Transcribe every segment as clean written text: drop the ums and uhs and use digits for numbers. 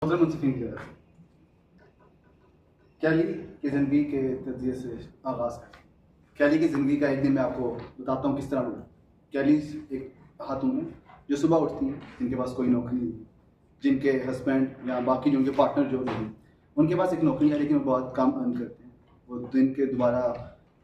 फजल मुंसिफी की तरफ कैली की ज़िंदगी के तजिए से आगाज़ करें। कैली की ज़िंदगी का एक दिन मैं आपको बताता हूँ किस तरह हुआ। कैली एक खातून है जो सुबह उठती है, जिनके पास कोई नौकरी नहीं, जिनके हस्बैंड या बाकी जो उनके पार्टनर जो नहीं, उनके पास एक नौकरी है लेकिन वो बहुत कम अर्न करते हैं। वो दिन के दोबारा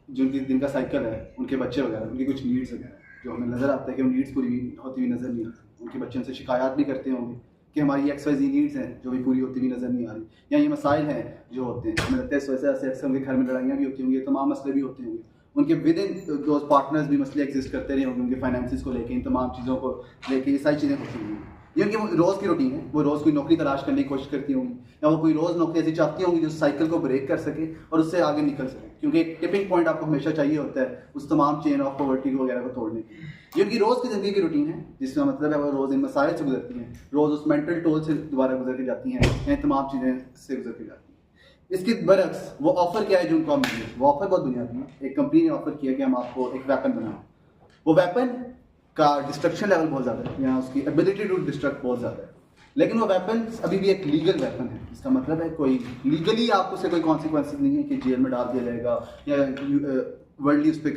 जो उनकी दिन का साइकिल है, उनके बच्चे वगैरह, उनकी कुछ नीड्स वगैरह जो हमें नज़र आता है कि वो नीड्स पूरी होती हुई नज़र नहीं आती। उनके बच्चे उनसे शिकायत भी करते होंगे कि हमारी XYZ नीड्स हैं जो भी पूरी होती हुई नज़र नहीं आ रही, या ये मसाइल हैं जो होते हैं। हमें लगता है इस वजह से अक्सर उनके घर में लड़ाइयाँ भी होती होंगी, तमाम मसले भी होते होंगे, उनके विद इन दो पार्टनर्स भी मसले एग्जिस्ट करते रहे होंगे, उनके फाइनेंसिस को लेके, इन तमाम चीज़ों को लेके ये सारी चीज़ें होती होंगी। ये उनकी रोज़ की रूटीन है। वो रोज़ कोई नौकरी तलाश करने की कोशिश करती होंगी, या वो कोई रोज़ नौकरी ऐसी चाहती होंगी जो साइकिल को ब्रेक कर सके और उससे आगे निकल सके, क्योंकि एक टिपिंग पॉइंट आपको हमेशा चाहिए होता है उस तमाम चेन ऑफ पॉवर्टी वगैरह को तोड़ने की। ये उनकी रोज़ की ज़िंदगी की रूटीन है, जिसका मतलब है वो रोज़ इन मसाइल से गुजरती हैं, रोज़ उस मेंटल टोल से दोबारा गुजर के जाती हैं, या तमाम चीज़ें से गुजर के जाती हैं। इसके बरक्स वो ऑफ़र क्या है जो उनको हम मिले, वो ऑफ़र बहुत बुनियादी है। एक कंपनी ने ऑफ़र किया कि हम आपको एक वेपन बनाएं। वो वेपन का डिस्ट्रक्शन लेवल बहुत ज़्यादा है, या उसकी एबिलिटी टू डिस्ट्रक्ट बहुत ज़्यादा है, लेकिन वो वेपन अभी भी एक लीगल वेपन है। इसका मतलब है कोई लीगली आपको से कोई कॉन्सिक्वेंसेस नहीं है कि जेल में डाल दिया जाएगा या वर्ल्डली उस पर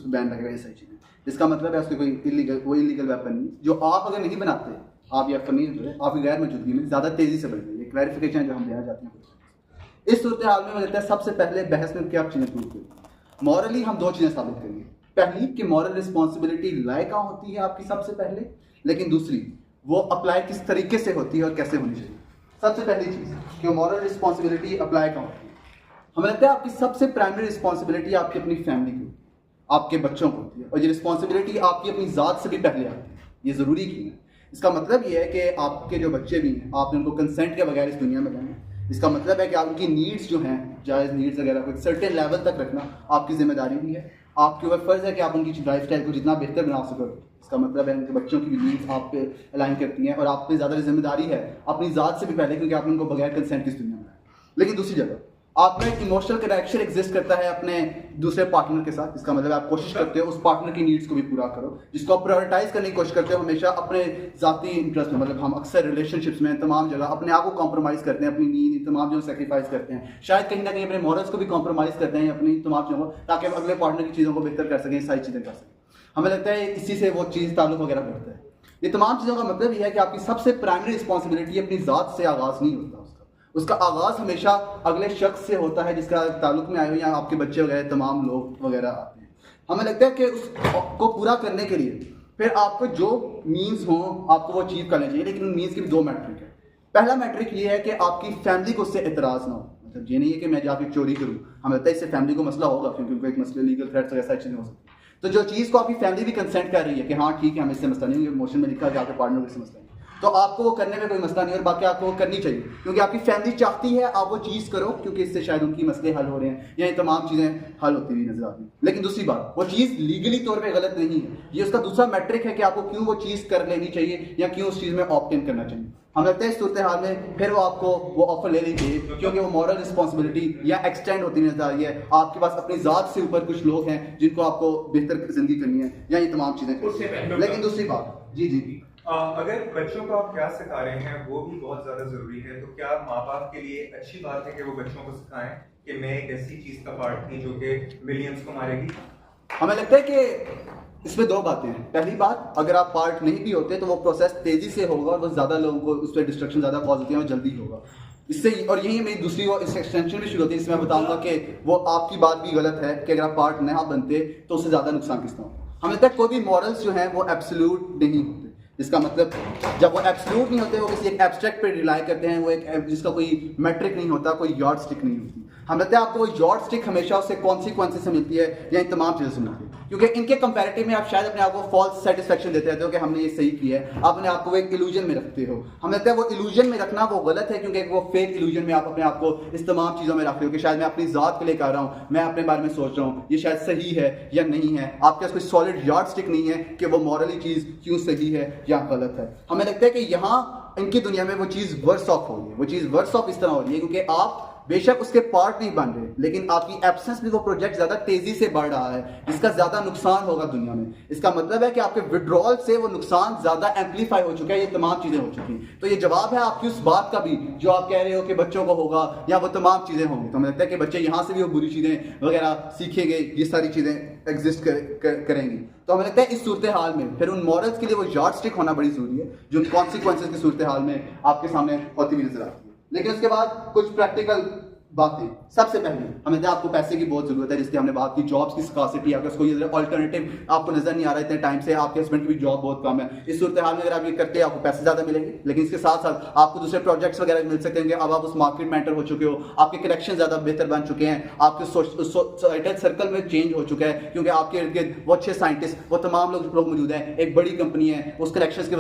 बैन लगेगा, ये सारी चीज़ें। इसका मतलब है उसके कोई इलीगल वेपन नहीं, जो आप अगर नहीं बनाते, आप या फनी आपकी गैर मौजूदगी में ज़्यादा तेज़ी से बढ़ेंगे। ये क्लैरिफिकेशन जो हम देना चाहते हैं इस सूरत हाल में, मुझे लगता है सबसे पहले बहस में क्या चीज़ें प्रूव करेंगे। मॉरली हम दो चीज़ें साबित करेंगे। पहली कि मॉरल रिस्पॉन्सिबिलिटी लायक होती है आपकी सबसे पहले, लेकिन दूसरी वो अप्लाई किस तरीके से होती है और कैसे होनी चाहिए। सबसे पहली चीज़ कि मॉरल रिस्पॉन्सिबिलिटी अप्लाई कहाँ होती है। हमें लगता है आपकी सबसे प्राइमरी रिस्पॉन्सिबिलिटी आपकी अपनी फैमिली की, आपके बच्चों को होती है, और ये रिस्पॉन्सिबिलिटी आपकी अपनी ज़ात से भी पहले आती है। ये ज़रूरी क्यों है? इसका मतलब ये है कि आपके जो बच्चे भी हैं, आपने उनको कंसेंट के बगैर इस दुनिया में लाए। इसका मतलब है कि आप उनकी नीड्स जो हैं, जायज़ नीड्स वगैरह को एक सर्टेन लेवल तक रखना आपकी जिम्मेदारी भी है। आपके ऊपर फ़र्ज़ है कि आप उनकी लाइफ स्टाइल को जितना बेहतर बना सको। इसका मतलब है उनके बच्चों की भी नीड्स आप पे अलाइन करती हैं, और आप पे ज़्यादा जिम्मेदारी है अपनी ज़ात से भी पहले, क्योंकि आपने उनको बगैर कंसेंट की इस दुनिया में लाया। लेकिन दूसरी जगह आप में एक इमोशनल कनेक्शन एग्जिस्ट करता है अपने दूसरे पार्टनर के साथ। इसका मतलब आप कोशिश करते हो उस पार्टनर की नीड्स को भी पूरा करो, जिसको आप प्रायोरिटाइज करने की कोशिश करते हो हमेशा अपने ज़ाती इंटरेस्ट में। मतलब हम अक्सर रिलेशनशिप्स में तमाम जगह अपने आप को कॉम्प्रोमाइज़ करते हैं, अपनी नीड तमाम जो सेक्रीफाइस करते हैं, शायद कहीं ना कहीं अपने मॉरल्स को भी कॉम्प्रोमाइज़ करते हैं अपनी तमाम चीज़ों को, ताकि हम अगले पार्टनर की चीज़ों को बेहतर कर सकें, सारी चीज़ें कर सकें। हमें लगता है इसी से वो चीज़ ताल्लुक वगैरह बढ़ता है। ये तमाम चीज़ों का मतलब यह है कि आपकी सबसे प्राइमरी रिस्पॉन्सिबिलिटी अपनी ज़ात से आगाज़ नहीं होता, उसका आगाज़ हमेशा अगले शख्स से होता है जिसका ताल्लुक में आए हो, या आपके बच्चे वगैरह तमाम लोग वगैरह आते हैं। हमें लगता है कि उसको पूरा करने के लिए फिर आपको जो मीन्स हो आपको वो अचीव करने चाहिए, लेकिन उन मीन्स की भी दो मैट्रिक है। पहला मैट्रिक ये है कि आपकी फैमिली को उससे एतराज़ ना हो। मतलब ये नहीं है कि मैं जाकर चोरी करूँ, हमें लगता है इससे फैमिली को मसला होगा, क्योंकि उनको एक मसले लीगल थ्रेट्स वगैरह सारी चीज़ें हो सकती है। तो जो चीज़ को आपकी फैमिली भी कंसेंट कर रही है कि हाँ ठीक है हमें इससे मसला नहीं, मोशन में लिखा है कि आपके पार्टनर को इससे मसला नहीं, तो आपको वो करने में कोई मसला नहीं, और बाकी आपको वो करनी चाहिए, क्योंकि आपकी फैमिली चाहती है आप वो चीज़ करो, क्योंकि इससे शायद उनकी मसले हल हो रहे हैं या ये तमाम चीज़ें हल होती हुई नजर आती हैं। लेकिन दूसरी बात, वो चीज़ लीगली तौर पे गलत नहीं है। ये उसका दूसरा मैट्रिक है कि आपको क्यों वो चीज़ कर लेनी चाहिए या क्यों उस चीज़ में ऑप्ट इन करना चाहिए। हमें लगता है इस सूरत हाल में फिर वो आपको वो ऑफर ले लेनी चाहिए, क्योंकि वो मॉरल रिस्पॉन्सिबिलिटी या एक्सटेंड होती नजर आ रही है। आपके पास अपनी ज़ात से ऊपर कुछ लोग हैं जिनको आपको बेहतर जिंदगी करनी है, या ये तमाम चीज़ें। लेकिन दूसरी बात, जी अगर बच्चों को आप क्या सिखा रहे हैं वो भी बहुत ज़्यादा ज़रूरी है, तो क्या माँ बाप के लिए अच्छी बात है कि वो बच्चों को सिखाएं कि मैं एक ऐसी चीज़ का पार्ट थी जो कि मिलियंस को मारेगी? हमें लगता है कि इसमें दो बातें हैं। पहली बात, अगर आप पार्ट नहीं भी होते तो वो प्रोसेस तेज़ी से होगा और वो ज़्यादा लोगों को उस पर डिस्ट्रक्शन ज़्यादा कॉज होती है और जल्दी होगा इससे। और यही मेरी दूसरी वो इस एक्सटेंशन भी शुरू होती है, इसमें मैं बताऊंगा कि वो आपकी बात भी गलत है कि अगर आप पार्ट नहीं बनते तो उससे ज़्यादा नुकसान किसका होगा। हमें लगता है कोई भी मॉरल्स जो हैं वो एब्सोल्यूट नहीं होते। इसका मतलब जब वो एब्सोल्यूट नहीं होते, वो किसी एक एब्स्ट्रैक्ट पे रिलाई करते हैं, वो एक जिसका कोई मैट्रिक नहीं होता, कोई यॉर्ड स्टिक नहीं होती। हम लगता है आपको वो यॉर्ड स्टिक हमेशा उससे कॉन्सिक्वेंसेस से मिलती है या इन तमाम चीज़ों से मिलती है, क्योंकि इनके कंपैरेटिव में आप शायद अपने आप को फॉल्स सेटिस्फेक्शन देते रहते हो कि हमने ये सही किया है, आप अपने आप को एक इल्यूजन में रखते हो। हमें लगता है वो इल्यूजन में रखना वो गलत है, क्योंकि वो फेक इल्यूजन में आप अपने आप को इस तमाम चीज़ों में रख रहे हो कि शायद मैं अपनी ज़ात के लिए कर रहा हूँ, मैं अपने बारे में सोच रहा हूँ, ये शायद सही है या नहीं है। आपके पास कोई सॉलिड यॉर्ड स्टिक नहीं है कि वो मॉरली चीज़ क्यों सही है या गलत है। हमें लगता है कि यहाँ इनकी दुनिया में वो चीज़ वर्स ऑफ हो रही है। वो चीज़ वर्स ऑफ इस तरह हो रही है क्योंकि आप बेशक उसके पार्ट नहीं बन रहे, लेकिन आपकी एब्सेंस में वो प्रोजेक्ट ज्यादा तेजी से बढ़ रहा है, जिसका ज्यादा नुकसान होगा दुनिया में। इसका मतलब है कि आपके विड्रॉल से वो नुकसान ज्यादा एम्पलीफाई हो चुका है, ये तमाम चीजें हो चुकी हैं। तो ये जवाब है आपकी उस बात का भी जो आप कह रहे हो कि बच्चों को होगा या वो तमाम चीजें होंगी। तो हमें लगता है कि बच्चे यहाँ से भी वो बुरी चीजें वगैरह सीखेंगे, ये सारी चीजें एग्जिस्ट करेंगी। तो हमें लगता है इस सूरत हाल में फिर उन मॉरल्स के लिए वो यार्ड स्टिक होना बड़ी जरूरी है, जो उन कॉन्सिक्वेंसेज की सूरत हाल में आपके सामने होती हुई नजर आती है। लेकिन उसके बाद कुछ प्रैक्टिकल बातें। सबसे पहले हमें तो आपको पैसे की बहुत जरूरत है, जिसकी हमने बात की, जॉब्स की स्कार्सिटी, अगर उसको ये अल्टरनेटिव आपको नजर नहीं आ रहा इतने टाइम से, आपके हस्बैंड की भी जॉब बहुत कम है, इस सूरत हाल में अगर आप ये करते हैं आपको पैसे ज्यादा मिलेंगे, लेकिन इसके साथ साथ आपको दूसरे प्रोजेक्ट्स वगैरह मिल सकते हैं। अब आप उस मार्केट में एंटर हो चुके हो, आपके कनेक्शन ज्यादा बेहतर बन चुके हैं, आपके सोसाइटल सर्कल में चेंज हो चुका है, क्योंकि आपके इर्द गिर्द वो अच्छे साइंटिस्ट, वो तमाम लोग मौजूद हैं, एक बड़ी कंपनी है, उस कनेक्शन के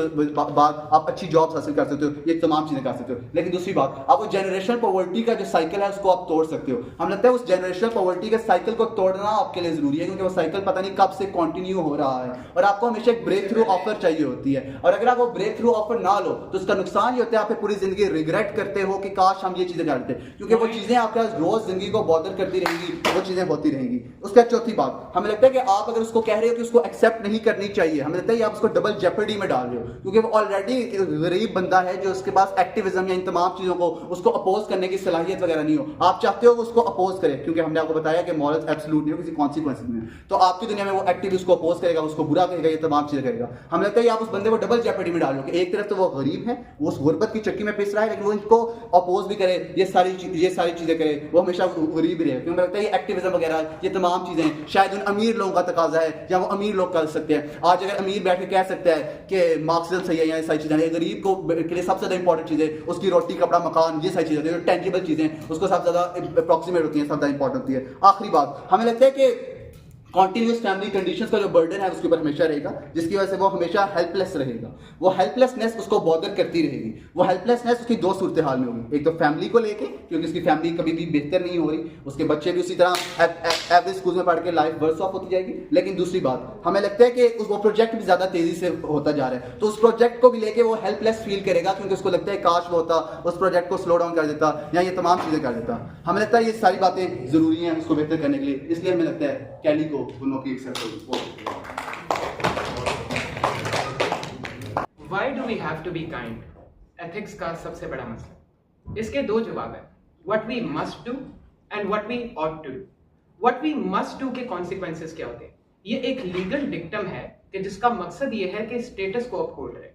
बाद आप अच्छी जॉब्स हासिल कर सकते हो, ये तमाम चीजें कर सकते हो। लेकिन दूसरी बात, आप वो जनरेशनल पॉवर्टी का जो साइकिल है उसको आप तोड़ सकते हो। हमें लगता है उस जनरेशनल पॉवर्टी के साइकिल को तोड़ना आपके लिए जरूरी है, क्योंकि वो साइकिल पता नहीं कब से कंटिन्यू हो रहा है, और आपको हमेशा एक ब्रेक थ्रू ऑफर चाहिए होती है। और अगर आप वो ब्रेक थ्रू ऑफर ना लो तो उसका नुकसान ये होता है, आप पूरी जिंदगी रिग्रेट करते हो कि काश हम ये चीजें करते, क्योंकि वो चीजें आपके पास रोज जिंदगी को बॉदर करती रहेंगी, वो चीजें होती रहेंगी। उसका चौथी बात, हमें लगता है कि आप अगर उसको कह रहे हो कि उसको एक्सेप्ट नहीं करनी चाहिए, हमें लगता है आप उसको डबल जेपर्डी में डाल रहे हो, क्योंकि वो ऑलरेडी गरीब बंदा है जो उसके पास एक्टिविज्म या इन तमाम चीजों को उसको अपोज करने की सलाहियत वगैरह नहीं हो। आप चाहते हो उसको अपोज करे, क्योंकि हमने आपको बताया कि मॉरल्स एब्सोल्यूट नहीं हो, किसी कॉन्सिक्वेंसेस में। तो आपकी दुनिया में वो एक्टिव उसको अपोज करेगा, उसको बुरा कहेगा, ये तमाम चीजें करेगा। हमें लगता है आप उस बंदे को डबल जेपर्डी में डाल लो कि एक तरफ तो वो गरीब है, वो उस गुर्बत की चक्की में पिस रहा है, लेकिन वो इनको अपोज भी करे, ये सारी चीजें करे, वो हमेशा गरीब ही रहे। क्योंकि लगता है ये एक्टिविज्म वगैरह ये तमाम चीजें शायद उन अमीर लोगों का तकाजा है, या वो अमीर लोग कर सकते हैं। आज अगर अमीर बैठ के कह सकता है कि मार्क्सिज्म सही है या ये सारी चीजें, गरीब को के लिए सबसे ज्यादा इंपॉर्टेंट चीजें उसकी रोटी, कपड़ा, मकान, ये सारी चीजें टेंजिबल चीजें उसको सबसे ज्यादा अप्रोक्सीमेट होती हैं, सबसे ज्यादा इंपॉर्टेंट होती है। आखिरी बात, हमें लगता है कि कॉन्टिन्यूस फैमिली कंडीशंस का जो बर्डन है उसके ऊपर हमेशा रहेगा, जिसकी वजह से वो हमेशा हेल्पलेस रहेगा। वो हेल्पलेसनेस उसको बॉदर करती रहेगी। वो हेल्पलेसनेस उसकी दो सूरत हाल में होगी, एक तो फैमिली को लेके, क्योंकि उसकी फैमिली कभी भी बेहतर नहीं हो रही, उसके बच्चे भी उसी तरह एवरेज स्कूल में पढ़ के लाइफ वर्स ऑफ होती जाएगी। लेकिन दूसरी बात, हमें लगता है कि वो प्रोजेक्ट भी ज्यादा तेजी से होता जा रहा है, तो उस प्रोजेक्ट को भी लेके वो हेल्पलेस फील करेगा, क्योंकि उसको लगता है काश वो होता, उस प्रोजेक्ट को स्लो डाउन कर देता या ये तमाम चीजें कर देता। हमें लगता है ये सारी बातें जरूरी हैं उसको बेहतर करने के लिए, इसलिए हमें लगता है कैली को दोनों की एक Why do we have to be kind? Ethics का सबसे बड़ा मसला। इसके दो जवाब है, what we must do and what we ought to do। what we must do के कॉन्सिक्वेंसेस क्या होते हैं? ये एक लीगल डिक्टम है कि जिसका मकसद ये है कि स्टेटस को अपहोल्ड रहे।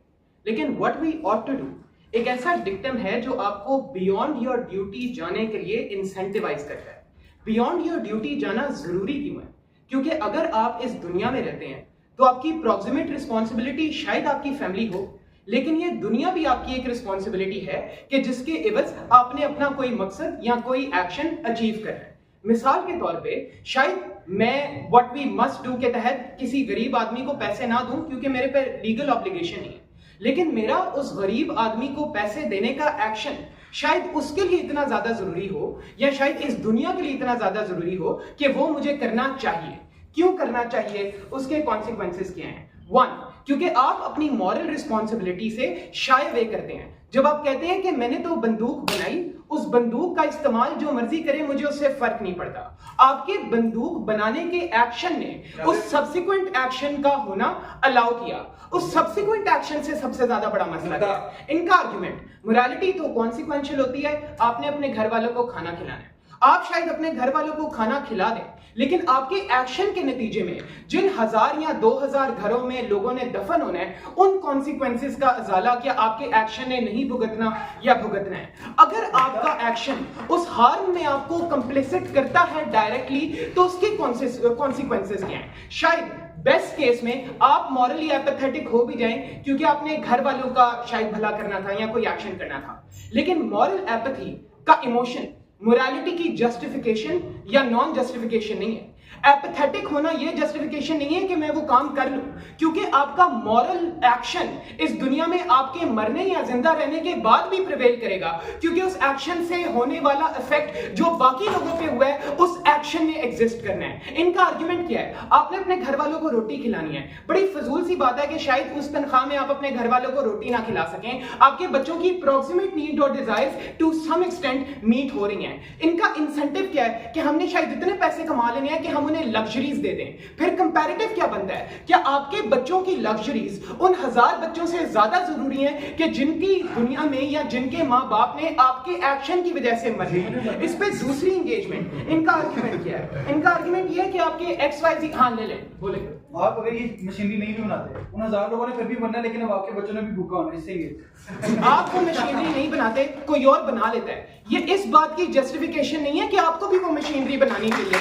लेकिन what we ought to do एक ऐसा डिक्टम है जो आपको बियॉन्ड योर ड्यूटी जाने के लिए इंसेंटिवाइज करता है। बियॉन्ड योर ड्यूटी जाना जरूरी क्यों है? क्योंकि अगर आप इस दुनिया में रहते हैं तो आपकी प्रॉक्सिमेट रिस्पॉन्सिबिलिटी शायद आपकी फैमिली हो, लेकिन ये दुनिया भी आपकी एक रिस्पॉन्सिबिलिटी है कि जिसके एवज आपने अपना कोई मकसद या कोई एक्शन अचीव करना है। मिसाल के तौर पे शायद मैं व्हाट वी मस्ट डू के तहत किसी गरीब आदमी को पैसे ना दूं क्योंकि मेरे पे लीगल ऑब्लिगेशन नहीं है, लेकिन मेरा उस गरीब आदमी को पैसे देने का एक्शन शायद उसके लिए इतना ज्यादा जरूरी हो, या शायद इस दुनिया के लिए इतना ज्यादा जरूरी हो कि वो मुझे करना चाहिए। क्यों करना चाहिए? उसके कॉन्सिक्वेंसेस क्या हैं? 1, क्योंकि आप अपनी मॉरल रिस्पॉन्सिबिलिटी से शाय अवे करते हैं। जब आप कहते हैं कि मैंने तो बंदूक बनाई, उस बंदूक का इस्तेमाल जो मर्जी करे, मुझे उससे फर्क नहीं पड़ता। आपके बंदूक बनाने के एक्शन ने उस सब्सिक्वेंट एक्शन का होना अलाउ किया। उस सब्सिक्वेंट एक्शन से सबसे ज्यादा बड़ा मसला क्या है? इनका आर्गुमेंट, मोरालिटी तो कॉन्सिक्वेंशियल होती है। आपने अपने घर वालों को खाना खिलाना है, आप शायद अपने घर वालों को खाना खिला दें, लेकिन आपके एक्शन के नतीजे में जिन 1000 या 2000 घरों में लोगों ने दफन होना है, उन कॉन्सिक्वेंसेस का अजाला क्या आपके एक्शन ने नहीं भुगतना या भुगतना है? अगर आपका एक्शन उस हार्म में आपको कंप्लिसिट करता है डायरेक्टली, तो उसके कॉन्सिक्वेंसेस क्या हैं? शायद बेस्ट केस में आप मॉरली एपैथेटिक हो भी जाएं क्योंकि आपने घर वालों का शायद भला करना था या कोई एक्शन करना था, लेकिन मॉरल एपैथी का इमोशन मोरालिटी की जस्टिफिकेशन या नॉन जस्टिफिकेशन नहीं है। एपैथेटिक होना ये जस्टिफिकेशन नहीं है कि मैं वो काम कर लूं, क्योंकि आपका मॉरल एक्शन इस दुनिया में आपके मरने या जिंदा रहने के बाद भी प्रिवेल करेगा, क्योंकि उस एक्शन से होने वाला इफेक्ट जो बाकी लोगों पे हुआ है उस एक्शन ने एग्जिस्ट करना है। इनका आर्गुमेंट क्या है? आपने अपने घर वालों को रोटी खिलानी है। बड़ी फजूल सी बात है कि शायद उस तनख्वाह में आप अपने घर वालों को रोटी ना खिला सकें, आपके बच्चों की प्रॉक्सिमेट नीड और desires to some extent meet हो रही हैं। इनका इंसेंटिव क्या है कि हमने शायद इतने पैसे कमा लेने हैं कि हम उन्हें लग्जरीज दे दें। फिर कंपैरेटिव क्या बनता है? क्या आपके बच्चों की लग्जरीज उन 1000 बच्चों से ज्यादा जरूरी है कि जिनकी दुनिया में या जिनके माँ बाप ने आपके एक्शन की वजह से मरे? इस पे दूसरी एंगेजमेंट, इनका आर्गुमेंट क्या है? इनका आर्गुमेंट ये है कि आपके XYZ, हाँ ले लें, बोले आप अगर ये मशीनरी नहीं भी बनाते, उन 1000 लोगों ने फिर भी बनना है, लेकिन अब आपके बच्चों ने भी भूखा होना, इससे ये आपको मशीनरी नहीं बनाते, कोई और बना लेता है। ये इस बात की जस्टिफिकेशन नहीं है कि आपको भी वो मशीनरी बनानी चाहिए।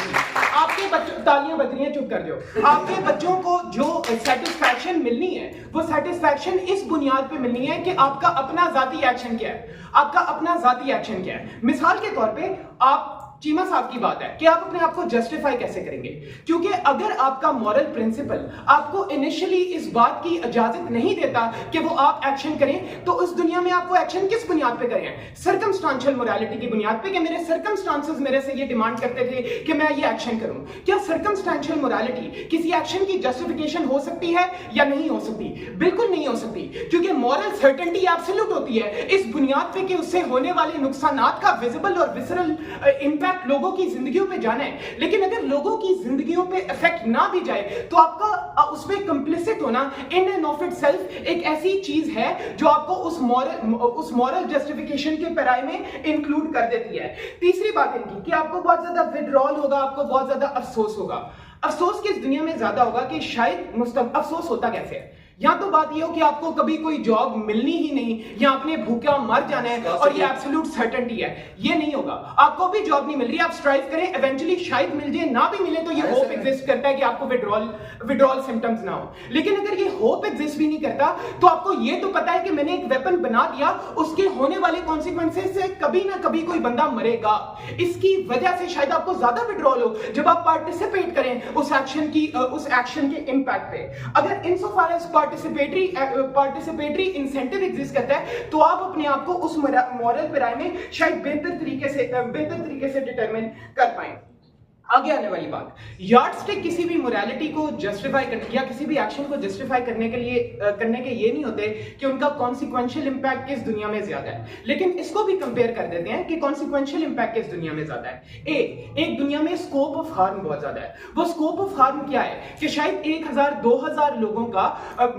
आपके बच्चों, तालियां बज रही हैं, चुप कर जाओ। आपके बच्चों को जो सेटिस्फैक्शन मिलनी है वो सेटिस्फैक्शन इस बुनियाद पे मिलनी है कि आपका अपना जाती एक्शन क्या है, आपका अपना जाती एक्शन क्या है। मिसाल के तौर पे आप चीमा साहब की बात है कि आप अपने आप को जस्टिफाई कैसे करेंगे, क्योंकि अगर आपका मॉरल प्रिंसिपल आपको इनिशियली इस बात की इजाजत नहीं देता कि वो आप एक्शन करें, तो उस दुनिया में आपको एक्शन किस बुनियाद पे करें? सर्कमस्टांशियल मोरालिटी की बुनियाद पे कि मेरे सर्कमस्टांसेस मेरे से ये डिमांड करते थे कि मैं ये एक्शन करूं। क्या सर्कमस्टांशियल मोरालिटी किसी एक्शन की जस्टिफिकेशन हो सकती है या नहीं हो सकती? बिल्कुल नहीं हो सकती, क्योंकि मॉरल सर्टेनिटी एब्सोल्यूट होती है इस बुनियाद पे कि उससे होने वाले नुकसानात का विजिबल और विसरल इम्पैक्ट लोगों की जिंदगियों पे जाना है। लेकिन अगर लोगों की जिंदगियों पे इफेक्ट ना भी जाए तो आपका उसमें कंप्लिसिट होना इन एंड ऑफ इटसेल्फ एक ऐसी चीज है जो आपको उस मॉरल जस्टिफिकेशन के पैराए में इंक्लूड कर देती है। तीसरी बात इनकी कि आपको बहुत ज्यादा विड्रॉल होगा, आपको बहुत ज्यादा अफसोस होगा। अफसोस किस दुनिया में ज्यादा होगा कि शायद अफसोस होता कैसे है? या तो बात ये हो कि आपको कभी कोई जॉब मिलनी ही नहीं या आपने भूखा मर जाना है और ये एब्सोल्यूट सर्टेनिटी है, ये नहीं होगा। आपको भी जॉब नहीं मिल रही, आप स्ट्राइव करें, इवेंचुअली शायद मिल जाए, ना भी मिले तो ये होप एग्जिस्ट करता है कि आपको विड्रॉल सिम्टम्स ना हो। लेकिन अगर ये होप एग्जिस्ट भी नहीं करता तो आपको ये तो पता है कि मैंने एक वेपन बना दिया, उसके होने वाले कॉन्सिक्वेंसेस से कभी ना कभी कोई बंदा मरेगा। इसकी वजह से शायद आपको ज्यादा विड्रॉल हो जब आप पार्टिसिपेट करें उस एक्शन के इम्पैक्ट पे। अगर इनसोफार एज पार्टिसिपेटरी इंसेंटिव एग्जिस्ट करता है तो आप अपने आप को उस मॉरल पैराए में शायद बेहतर तरीके से डिटरमिन कर पाएं। आगे आने वाली बात, यार्डस्टिक किसी भी मोरालिटी को जस्टिफाई करने या किसी भी एक्शन को जस्टिफाई करने के ये नहीं होते कि उनका कॉन्सिक्वेंशियल इंपैक्ट किस दुनिया में ज्यादा है, लेकिन इसको भी कंपेयर कर देते हैं कि कॉन्सिक्वेंशियल इंपैक्ट किस दुनिया में ज्यादा है। एक दुनिया में स्कोप ऑफ हार्म बहुत ज्यादा है। वो स्कोप ऑफ हार्म क्या है कि शायद 1000-2000 लोगों का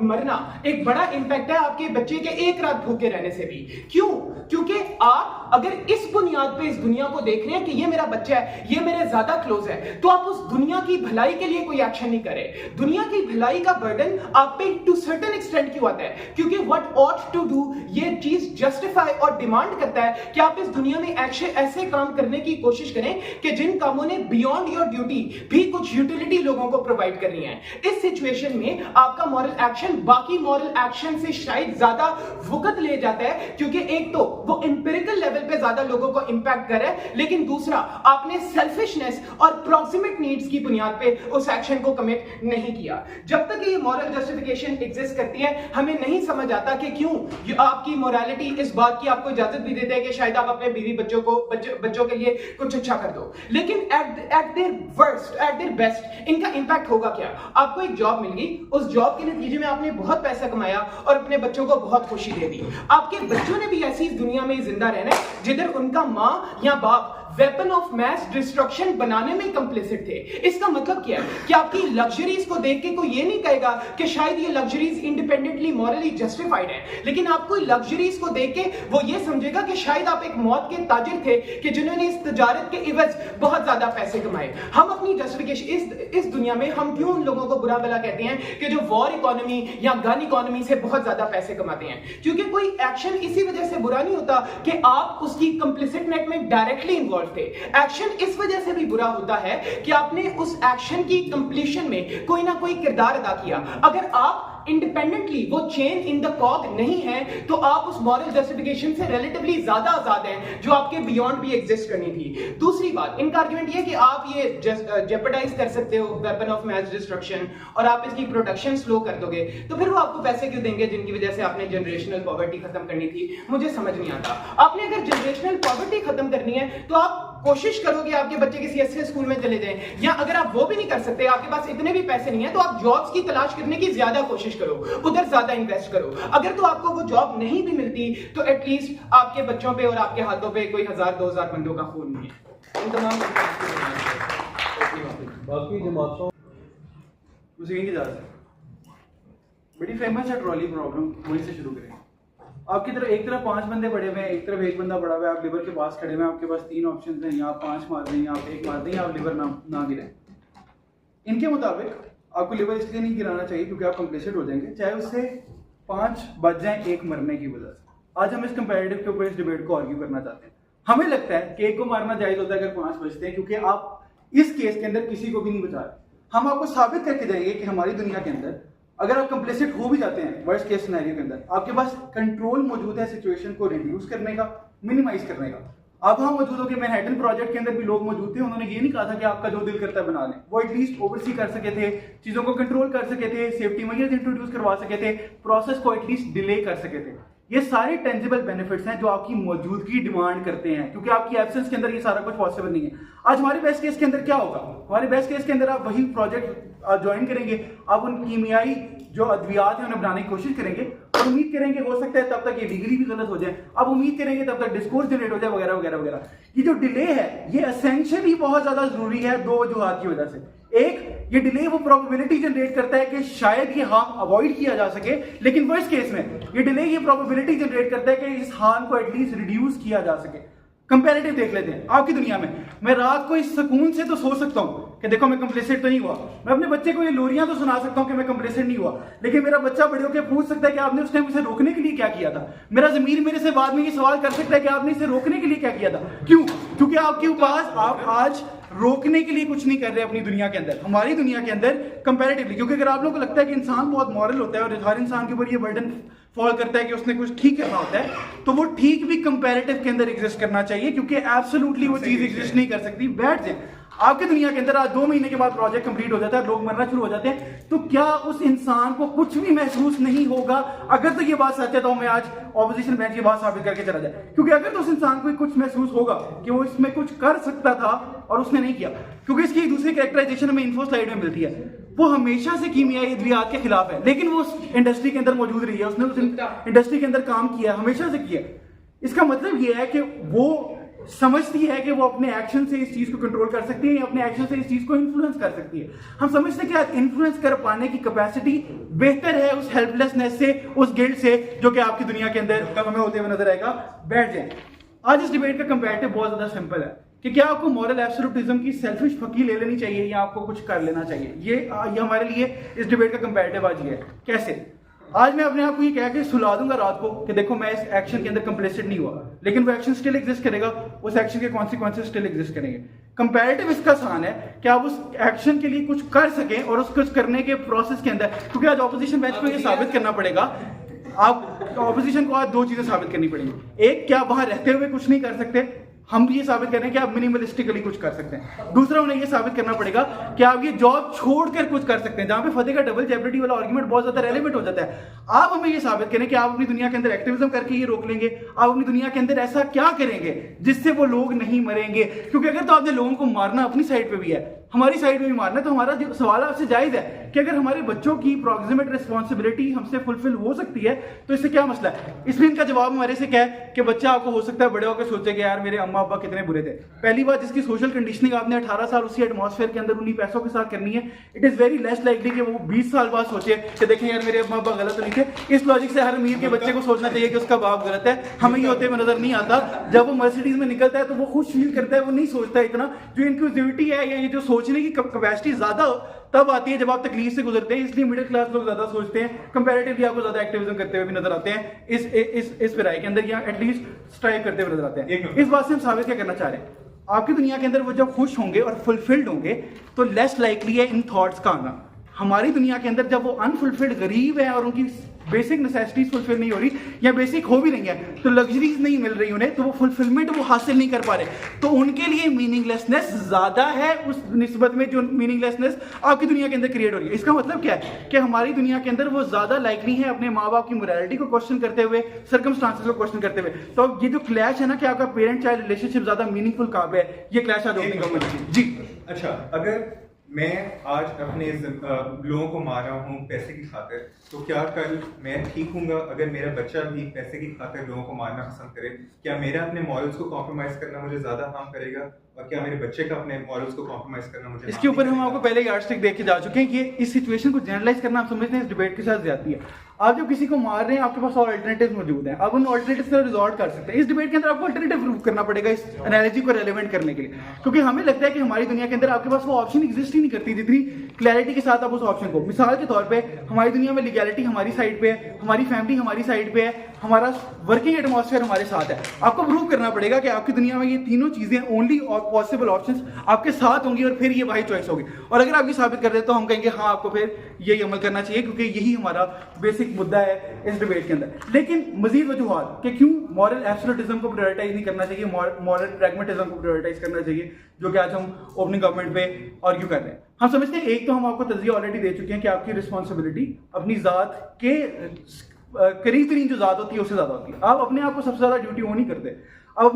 मरना एक बड़ा इंपैक्ट है आपके बच्चे के एक रात भूखे रहने से भी। क्यों? क्योंकि आप अगर इस बुनियाद पे इस दुनिया को देख रहे हैं कि ये मेरा बच्चा है, ये मेरे ज्यादा क्लोज है, तो आप उस दुनिया की भलाई के लिए कोई एक्शन नहीं करें। दुनिया की भलाई का बर्डन आप पे टू सर्टेन एक्सटेंट क्यों आता है? क्योंकि व्हाट ऑट टू डू ये चीज जस्टिफाई और डिमांड करता है कि आप इस दुनिया में ऐसे काम करने की कोशिश करें कि जिन कामों ने बियॉन्ड योर ड्यूटी भी कुछ यूटिलिटी लोगों को प्रोवाइड करनी है। इस सिचुएशन में आपका मॉरल एक्शन बाकी मॉरल एक्शन से शायद ज्यादा वक्त ले जाता है, क्योंकि एक तो वो एम्पिरिकल लेवल पे ज्यादा लोगों को इंपैक्ट कर रहा है, लेकिन दूसरा आपने सेल्फिशनेस और प्रॉक्सिमेट नीड्स की बुनियाद पे उस एक्शन को कमिट नहीं किया। जब तक ये मॉरल जस्टिफिकेशन एग्जिस्ट करती है हमें नहीं समझ आता कि क्यों आपकी मोरालिटी इस बात की आपको इजाजत भी देते हैं कि शायद आप अपने बीवी बच्चों के लिए कुछ अच्छा कर दो, लेकिन eight there worst, eight their best इनका इंपैक्ट होगा क्या? आपको एक जॉब मिल गई, उस जॉब के नतीजे में आपने बहुत पैसा कमाया और अपने बच्चों को बहुत खुशी दे दी। आपके बच्चों ने भी ऐसी इस दुनिया में जिंदा रहना है जिधर उनका मां या बाप वेपन ऑफ मैस डिस्ट्रक्शन बनाने में कंप्लिसिट थे। इसका मतलब क्या है कि आपकी लग्जरीज को देख के कोई ये नहीं कहेगा कि शायद ये लग्जरीज इंडिपेंडेंटली मॉरली जस्टिफाइड है, लेकिन आपको लग्जरीज को देख के वो ये समझेगा कि शायद आप एक मौत के ताजिर थे कि जिन्होंने इस तजारत के इवज बहुत ज्यादा पैसे कमाए। हम अपनी जस्टिफिकेशन इस दुनिया में हम क्यों उन लोगों को बुरा भला कहते हैं कि जो वॉर इकोनॉमी या गन इकोनॉमी से बहुत ज्यादा पैसे कमाते हैं? क्योंकि कोई एक्शन इसी वजह से बुरा नहीं होता कि आप उसकी कंप्लिसिट नेट में डायरेक्टली इन्वॉल्व थे। एक्शन इस वजह से भी बुरा होता है कि आपने उस एक्शन की कंप्लीशन में कोई ना कोई किरदार अदा किया। अगर आप इंडिपेंडेंटली वो चेन इन द कॉग नहीं है, तो आप उस मॉरल जस्टिफिकेशन से रिलेटिवली ज्यादा आजाद हैं जो आपके बियॉन्ड भी एग्जिस्ट करनी थी। दूसरी बात, इनका आर्गुमेंट ये है कि आप ये जेपरडाइज कर सकते हो वेपन ऑफ मैस डिस्ट्रक्शन और आप इसकी प्रोडक्शन स्लो कर दोगे, तो फिर वो आपको पैसे क्यों देंगे जिनकी वजह से आपने जनरेशनल पॉवर्टी खत्म करनी थी? मुझे समझ नहीं आता। आपने अगर जनरेशनल पॉवर्टी खत्म करनी है तो आप कोशिश करो कि आपके बच्चे किसी अच्छे स्कूल में चले जाएं, या अगर आप वो भी नहीं कर सकते, आपके पास इतने भी पैसे नहीं है, तो आप जॉब्स की तलाश करने की ज्यादा कोशिश करो, उधर ज्यादा इन्वेस्ट करो। अगर तो आपको वो जॉब नहीं भी मिलती तो एटलीस्ट आपके बच्चों पे और आपके हाथों पे कोई 1000-2000 बंदों का खून नहीं है। इन तमाम बाकी जमातों मुझे की इजाजत है। बड़ी फेमस है ट्रॉली प्रॉब्लम, वहीं से शुरू करें। आपकी तरफ एक तरफ 5 बंदे पड़े हुए हैं, एक तरफ एक बंदा पड़ा हुआ है, आप लिवर के पास खड़े हुए हैं, आपके पास 3 ऑप्शन हैं, या आप 5 मार दें, या आप 1 मार दें, या आप लिवर ना गिराएं। इनके मुताबिक आपको लिवर इसलिए नहीं गिराना चाहिए क्योंकि आप कंप्लेसेंट हो जाएंगे, चाहे उससे 5 बच जाएं 1 मरने की वजह से। आज हम इस कंपैरेटिव के ऊपर इस डिबेट को आर्ग्यू करना चाहते हैं। हमें लगता है कि 1 को मारना जायज होता है अगर 5 बचते हैं, क्योंकि आप इस केस के अंदर किसी को भी नहीं बचा रहे। हम आपको साबित करके जाएंगे कि हमारी दुनिया के अंदर अगर आप कंप्लेसेंट हो भी जाते हैं वर्स्ट केस सिनेरियो के अंदर, आपके पास कंट्रोल मौजूद है सिचुएशन को रिड्यूस करने का, मिनिमाइज करने का। अब हम मौजूद हो कि मैनहट्टन प्रोजेक्ट के अंदर भी लोग मौजूद थे, उन्होंने ये नहीं कहा था कि आपका जो दिल करता है बना लें, वो एटलीस्ट ओवरसी कर सके थे, चीजों को कंट्रोल कर सके थे, सेफ्टी मेजर्स इंट्रोड्यूस करवा सके थे, प्रोसेस को एटलीस्ट डिले कर सके थे। ये सारे टेंजिबल बेनिफिट्स हैं जो आपकी मौजूदगी डिमांड करते हैं, क्योंकि आपकी एब्सेंस के अंदर ये सारा कुछ पॉसिबल नहीं है। आज हमारे बेस्ट केस के अंदर क्या होगा? हमारे बेस्ट केस के अंदर आप वही प्रोजेक्ट ज्वाइन करेंगे, आप उन कीमियाई जो अद्वियात हैं उन्हें बनाने की कोशिश करेंगे और उम्मीद करेंगे हो सकता है तब तक ये डिग्री भी गलत हो जाए, अब उम्मीद करेंगे तब तक डिस्कोर्स जनरेट हो जाए वगैरह वगैरह वगैरह। ये जो डिले है ये एसेंशियली बहुत ज्यादा जरूरी है 2 वजूहात की वजह से। एक, ये डिले वो प्रोबेबिलिटी जनरेट करता है कि शायद ये हार्म अवॉइड किया जा सके, लेकिन वर्स्ट केस में ये डिले ये प्रोबेबिलिटी जनरेट करता है कि इस हार्म को एटलीस्ट रिड्यूस किया जा सके। कंपैरेटिव देख लेते हैं आपकी दुनिया में। मैं रात को इस सुकून से तो सो सकता हूं कि देखो मैं कंप्लेसेंट तो नहीं हुआ, मैं अपने बच्चे को ये लोरियां तो सुना सकता हूं कि मैं कंप्लेसेंट नहीं हुआ, लेकिन मेरा बच्चा बड़े होकर पूछ सकता है कि आपने उस टाइम उसे रोकने के लिए क्या किया था। मेरा ज़मीर मेरे से बाद में ये सवाल कर सकता है कि आपने इसे रोकने के लिए क्या किया था। क्यों? क्योंकि आपके पास आप आज रोकने के लिए कुछ नहीं कर रहे अपनी दुनिया के अंदर, हमारी दुनिया के अंदर कंपैरेटिवली। क्योंकि अगर आप लोगों को लगता है कि इंसान बहुत मॉरल होता है और हर इंसान के ऊपर ये बर्डन फॉल करता है कि उसने कुछ ठीक करना होता है, तो वो ठीक भी कंपैरेटिव के अंदर एग्जिस्ट करना चाहिए, क्योंकि एब्सोल्युटली वो चीज एग्जिस्ट नहीं कर सकती। बैठ जाए आपकी दुनिया के अंदर आज 2 महीने के बाद प्रोजेक्ट कंप्लीट हो जाता है, लोग मरना शुरू हो जाते हैं, तो क्या उस इंसान को कुछ भी महसूस नहीं होगा? अगर तो ये बात सच है तो मैं आज ऑपोजिशन बेंच की बात साबित करके चला जाए, क्योंकि अगर तो उस इंसान को कुछ महसूस होगा कि वो इसमें कुछ कर सकता था और उसने नहीं किया, क्योंकि इसकी दूसरी कैरेक्टराइजेशन हमें इन्फो स्लाइड में मिलती है, वो हमेशा से कीमियाई अद्वियात के खिलाफ है, लेकिन वो इंडस्ट्री के अंदर मौजूद रही है, उसने उस इंडस्ट्री के अंदर काम किया, हमेशा से किया। इसका मतलब ये है कि वो समझती है कि वो अपने एक्शन से इस चीज को कंट्रोल कर सकती है या अपने एक्शन से इस चीज को इन्फ्लुएंस कर सकती है। हम समझते हैं कि इन्फ्लुएंस कर पाने की कैपेसिटी बेहतर है उस हेल्पलेसनेस से, उस गिल्ट से जो कि आपकी दुनिया के अंदर हमें होते हुए नजर आएगा। बैठ जाए। आज इस डिबेट का कंपैरेटिव बहुत ज्यादा सिंपल है कि क्या आपको मॉरल एब्सोल्यूटिज्म की सेल्फिश फकी ले लेनी चाहिए या आपको कुछ कर लेना चाहिए। ये हमारे लिए इस डिबेट का कंपैरेटिव आज ये है। कैसे? आज मैं अपने आप को ये कह के सुला दूंगा रात को कि देखो मैं इस एक्शन के अंदर कंप्लेसेंट नहीं हुआ, लेकिन वो एक्शन स्टिल एग्जिस्ट करेगा, उस एक्शन के कॉन्सिक्वेंसेस स्टिल एग्जिस्ट करेंगे। कंपैरेटिव इसका आसान है कि आप उस एक्शन के लिए कुछ कर सकें और उसको करने के प्रोसेस के अंदर, क्योंकि आज ऑपोजिशन बेंच को ये साबित करना पड़ेगा, आप ऑपोजिशन को आज 2 चीजें साबित करनी पड़ेंगी। एक, क्या वहां रहते हुए कुछ नहीं कर सकते, हम ये साबित कर रहे हैं कि आप मिनिमलिस्टिकली कुछ कर सकते हैं। दूसरा, उन्हें ये साबित करना पड़ेगा कि आप ये जॉब छोड़कर कुछ कर सकते हैं, जहां पे फतेह का डबल जेपरिटी वाला आर्गुमेंट बहुत ज्यादा रेलेवेंट हो जाता है। आप हमें ये साबित करें कि आप अपनी दुनिया के अंदर एक्टिविज्म करके ये रोक लेंगे, आप अपनी दुनिया के अंदर ऐसा क्या करेंगे जिससे वो लोग नहीं मरेंगे। क्योंकि अगर तो आपने लोगों को मारना अपनी साइड पे भी है, हमारी साइड में भी मारना है, तो हमारा सवाल आपसे जायज है कि अगर हमारे बच्चों की प्रॉक्सिमेट रिस्पॉन्सिबिलिटी हमसे फुलफिल हो सकती है तो इससे क्या मसला है। इसमें इनका जवाब हमारे से क्या है कि बच्चा आपको हो सकता है बड़े होकर सोचेगा यार मेरे अम्मा अब्बा कितने बुरे थे। पहली बात, जिसकी सोशल कंडीशनिंग आपने 18 साल उसी एटमॉस्फेयर के अंदर उन्हीं पैसों के साथ करनी है, it is very less likely कि वो 20 साल बाद सोचे कि देखें यार मेरे अम्मा अब्बा गलत नहीं थे। इस लॉजिक से हर अमीर के बच्चे को सोचना चाहिए कि उसका बाप गलत है। हमें ये होते हुए नजर नहीं आता। जब वो मर्सिडीज में निकलता है तो वो खुश फील करता है, वो नहीं सोचता इतना। जो इंक्लूसिविटी है या ये जो सोचने की कैपेसिटी ज्यादा तब आती है जब आप तकलीफ से गुजरते हैं, इसलिए मिडिल क्लास लोग ज्यादा सोचते हैं, कंपैरेटिवली आपको ज्यादा एक्टिविज्म करते हुए भी नजर आते हैं इस फिराई के अंदर, या एटलीस्ट स्ट्राइव करते हुए नजर आते हैं। इस बात से हम साबित क्या करना चाह रहे हैं, आपकी दुनिया के अंदर वो जब खुश होंगे और फुलफिल्ड होंगे तो लेस लाइकली है इन थॉट्स का आना। हमारी दुनिया के अंदर जब वो अनफुलफिल्ड गरीब है और उनकी बेसिक नेसेसिटीज फुलफिल नहीं हो रही या बेसिक हो भी रही है, तो लग्जरीज नहीं मिल रही उन्हें, तो वो फुलफिलमेंट वो हासिल नहीं कर पा रहे, तो उनके लिए मीनिंगलेसनेस ज़्यादा है उस निस्बत में जो मीनिंगलेसनेस आपकी दुनिया के अंदर क्रिएट हो रही है। इसका मतलब क्या है कि हमारी दुनिया के अंदर वो ज़्यादा लाइकली है अपने माँ बाप की मोरालिटी को क्वेश्चन करते हुए, सर्कमस्टांसेस को क्वेश्चन करते हुए। तो ये जो क्लैश है ना कि आपका पेरेंट चाइल्ड रिलेशनशिप ज़्यादा मीनिंगफुल कहाँ पे है, ये क्लैश आज ओपनिंग गवर्नमेंट जी। अच्छा, अगर मैं आज अपने लोगों को मार रहा हूँ पैसे की खातिर, तो क्या कल मैं ठीक हूँगा अगर मेरा बच्चा भी पैसे की खातिर लोगों को मारना पसंद करे? क्या मेरा अपने मॉरल्स को कॉम्प्रोमाइज करना मुझे ज़्यादा हार्म करेगा, और क्या मेरे बच्चे का अपने मॉरल्स को कॉम्प्रोमाइज करना मुझे? इसके ऊपर हम आपको पहले यार्डस्टिक देख के जा चुके हैं कि इस सिचुएशन को जनरलाइज करना आप समझते हैं इस डिबेट के साथ ज्यादती है। आप जब किसी को मार रहे हैं आपके पास और अल्टरनेटिव मौजूद हैं, आप उन अल्टरनेटिव से रिजॉर्ट कर सकते हैं। इस डिबेट के अंदर आपको अल्टरनेटिव प्रूव करना पड़ेगा इस एनालॉजी को रेलेवेंट करने के लिए, क्योंकि हमें लगता है कि हमारी दुनिया के अंदर आपके पास वो ऑप्शन एग्जिस्ट ही नहीं करती जितनी क्लैरिटी के साथ आप उस ऑप्शन को, मिसाल के तौर पे हमारी दुनिया में लीगैलिटी हमारी साइड पे है, हमारी फैमिली हमारी साइड पे है, हमारा वर्किंग एटमॉस्फेयर हमारे साथ है। आपको प्रूव करना पड़ेगा कि आपकी दुनिया में ये तीनों चीजें ओनली पॉसिबल ऑप्शंस आपके साथ होंगी और फिर ये बाई चॉइस होगी। और अगर आप ये साबित कर दे तो हम कहेंगे हाँ आपको फिर यही अमल करना चाहिए, क्योंकि यही हमारा बेसिक मुद्दा है इस डिबेट के अंदर। लेकिन मजीद वजूहात कि क्यों मॉरल एब्सोल्यूटिज्म को प्रायोरिटाइज नहीं करना चाहिए, मॉरल प्रैग्मेटिज्म को प्रायोरिटाइज करना चाहिए, जो कि आज हम ओपनिंग गवर्नमेंट पे आर्ग्यू कर रहे हैं। हम समझते हैं एक तो हम आपको तज़किया ऑलरेडी दे चुके हैं कि आपकी रिस्पॉन्सिबिलिटी अपनी ज़ात के करीब तरीन जो ज़ात होती है उससे ज़्यादा होती है। आप अपने आप को सबसे ज़्यादा ड्यूटी वो नहीं करते, आप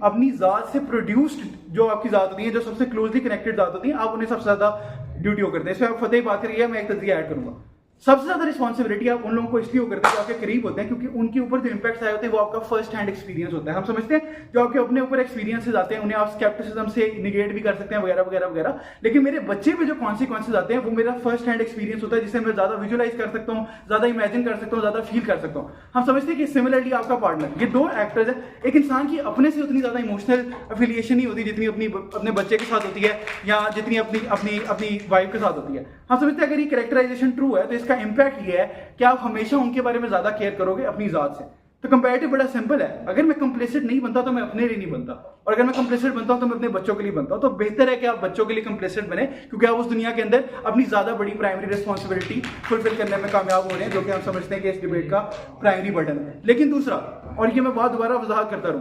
अपनी ज़ात से प्रोड्यूस्ड जो आपकी ज़ात होती है, जो सबसे क्लोजली कनेक्टेड ज़ात होती है, आप उन्हें सबसे ज़्यादा ड्यूटी वो करते हैं। इस पर आप फतेह बात करिए, मैं एक तज़किया ऐड करूँगा। सबसे ज्यादा रिस्पॉन्सिबिलिटी आप उन लोगों को इसलिए करते हैं जो आपके करीब होते हैं, क्योंकि उनके ऊपर जो इंपैक्ट्स आए होते हैं वो आपका फर्स्ट हैंड एक्सपीरियंस होता है। हम समझते हैं जो आपके अपने ऊपर एक्सपीरियंसेस आते हैं उन्हें आप स्केप्टिसिज्म से निगेट भी कर सकते हैं वगैरह वगैरह वगैरह, लेकिन मेरे बच्चे पे जो कॉन्सिक्वेंसेज आते हैं वो मेरा फर्स्ट हैंड एक्सपीरियंस होता है, जिसे मैं ज्यादा विजुअलाइज कर सकता हूँ, ज्यादा इमेजिन कर सकता हूँ, ज्यादा फील कर सकता हूँ। हम समझते हैं कि सिमिलरली आपका पार्टनर, ये दो एक्टर्स है। एक इंसान की अपने से उतनी ज्यादा इमोशनल एफिलिएशन नहीं होती जितनी अपने बच्चे के साथ होती है या जितनी अपनी वाइफ के साथ होती है। हम समझते हैं अगर ये कैरेक्टराइजेशन ट्रू है तो इसका इंपैक्ट ये है कि आप हमेशा उनके बारे में ज्यादा केयर करोगे अपनी जात से। तो कंपैरेटिव बड़ा सिंपल है, अगर मैं कंप्लेसेंट नहीं बनता तो मैं अपने लिए नहीं बनता, और अगर मैं कंप्लेसेंट बनता हूं तो मैं अपने बच्चों के लिए बनता हूं। तो बेहतर है कि आप बच्चों के लिए कंप्लेसेंट बने, क्योंकि आप उस दुनिया के अंदर अपनी ज्यादा बड़ी प्राइमरी रिस्पॉन्सिबिलिटी फुलफिल करने में कामयाब हो रहे हैं, जो कि हम समझते हैं कि इस डिबेट का प्राइमरी बर्डन है। लेकिन दूसरा, और ये मैं बात दोबारा वजाहत करता रहूं,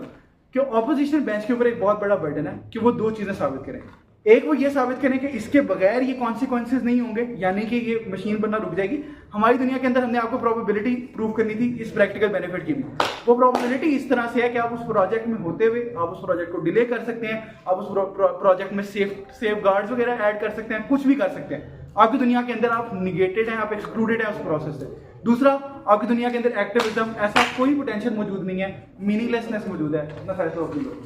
कि ऑपोजिशन बेंच के ऊपर एक बहुत बड़ा बर्डन है कि वो दो चीजें साबित करें। एक, वो ये साबित करें कि इसके बगैर ये कॉन्सिक्वेंसेज नहीं होंगे, यानी कि ये मशीन बनना रुक जाएगी। हमारी दुनिया के अंदर हमने आपको प्रोबेबिलिटी प्रूव करनी थी इस प्रैक्टिकल बेनिफिट की भी। वो प्रोबेबिलिटी इस तरह से है कि आप उस प्रोजेक्ट में होते हुए आप उस प्रोजेक्ट को डिले कर सकते हैं, आप उस प्रोजेक्ट में सेफ गार्ड्स वगैरह ऐड कर सकते हैं, कुछ भी कर सकते हैं। आपकी दुनिया के अंदर आप निगेटेड हैं, आप एक्सक्लूडेड हैं उस प्रोसेस से। दूसरा, आपकी दुनिया के अंदर एक्टिविज्म ऐसा कोई पोटेंशियल मौजूद नहीं है, मीनिंगलेसनेस मौजूद है। अपना फैसला होगी लो।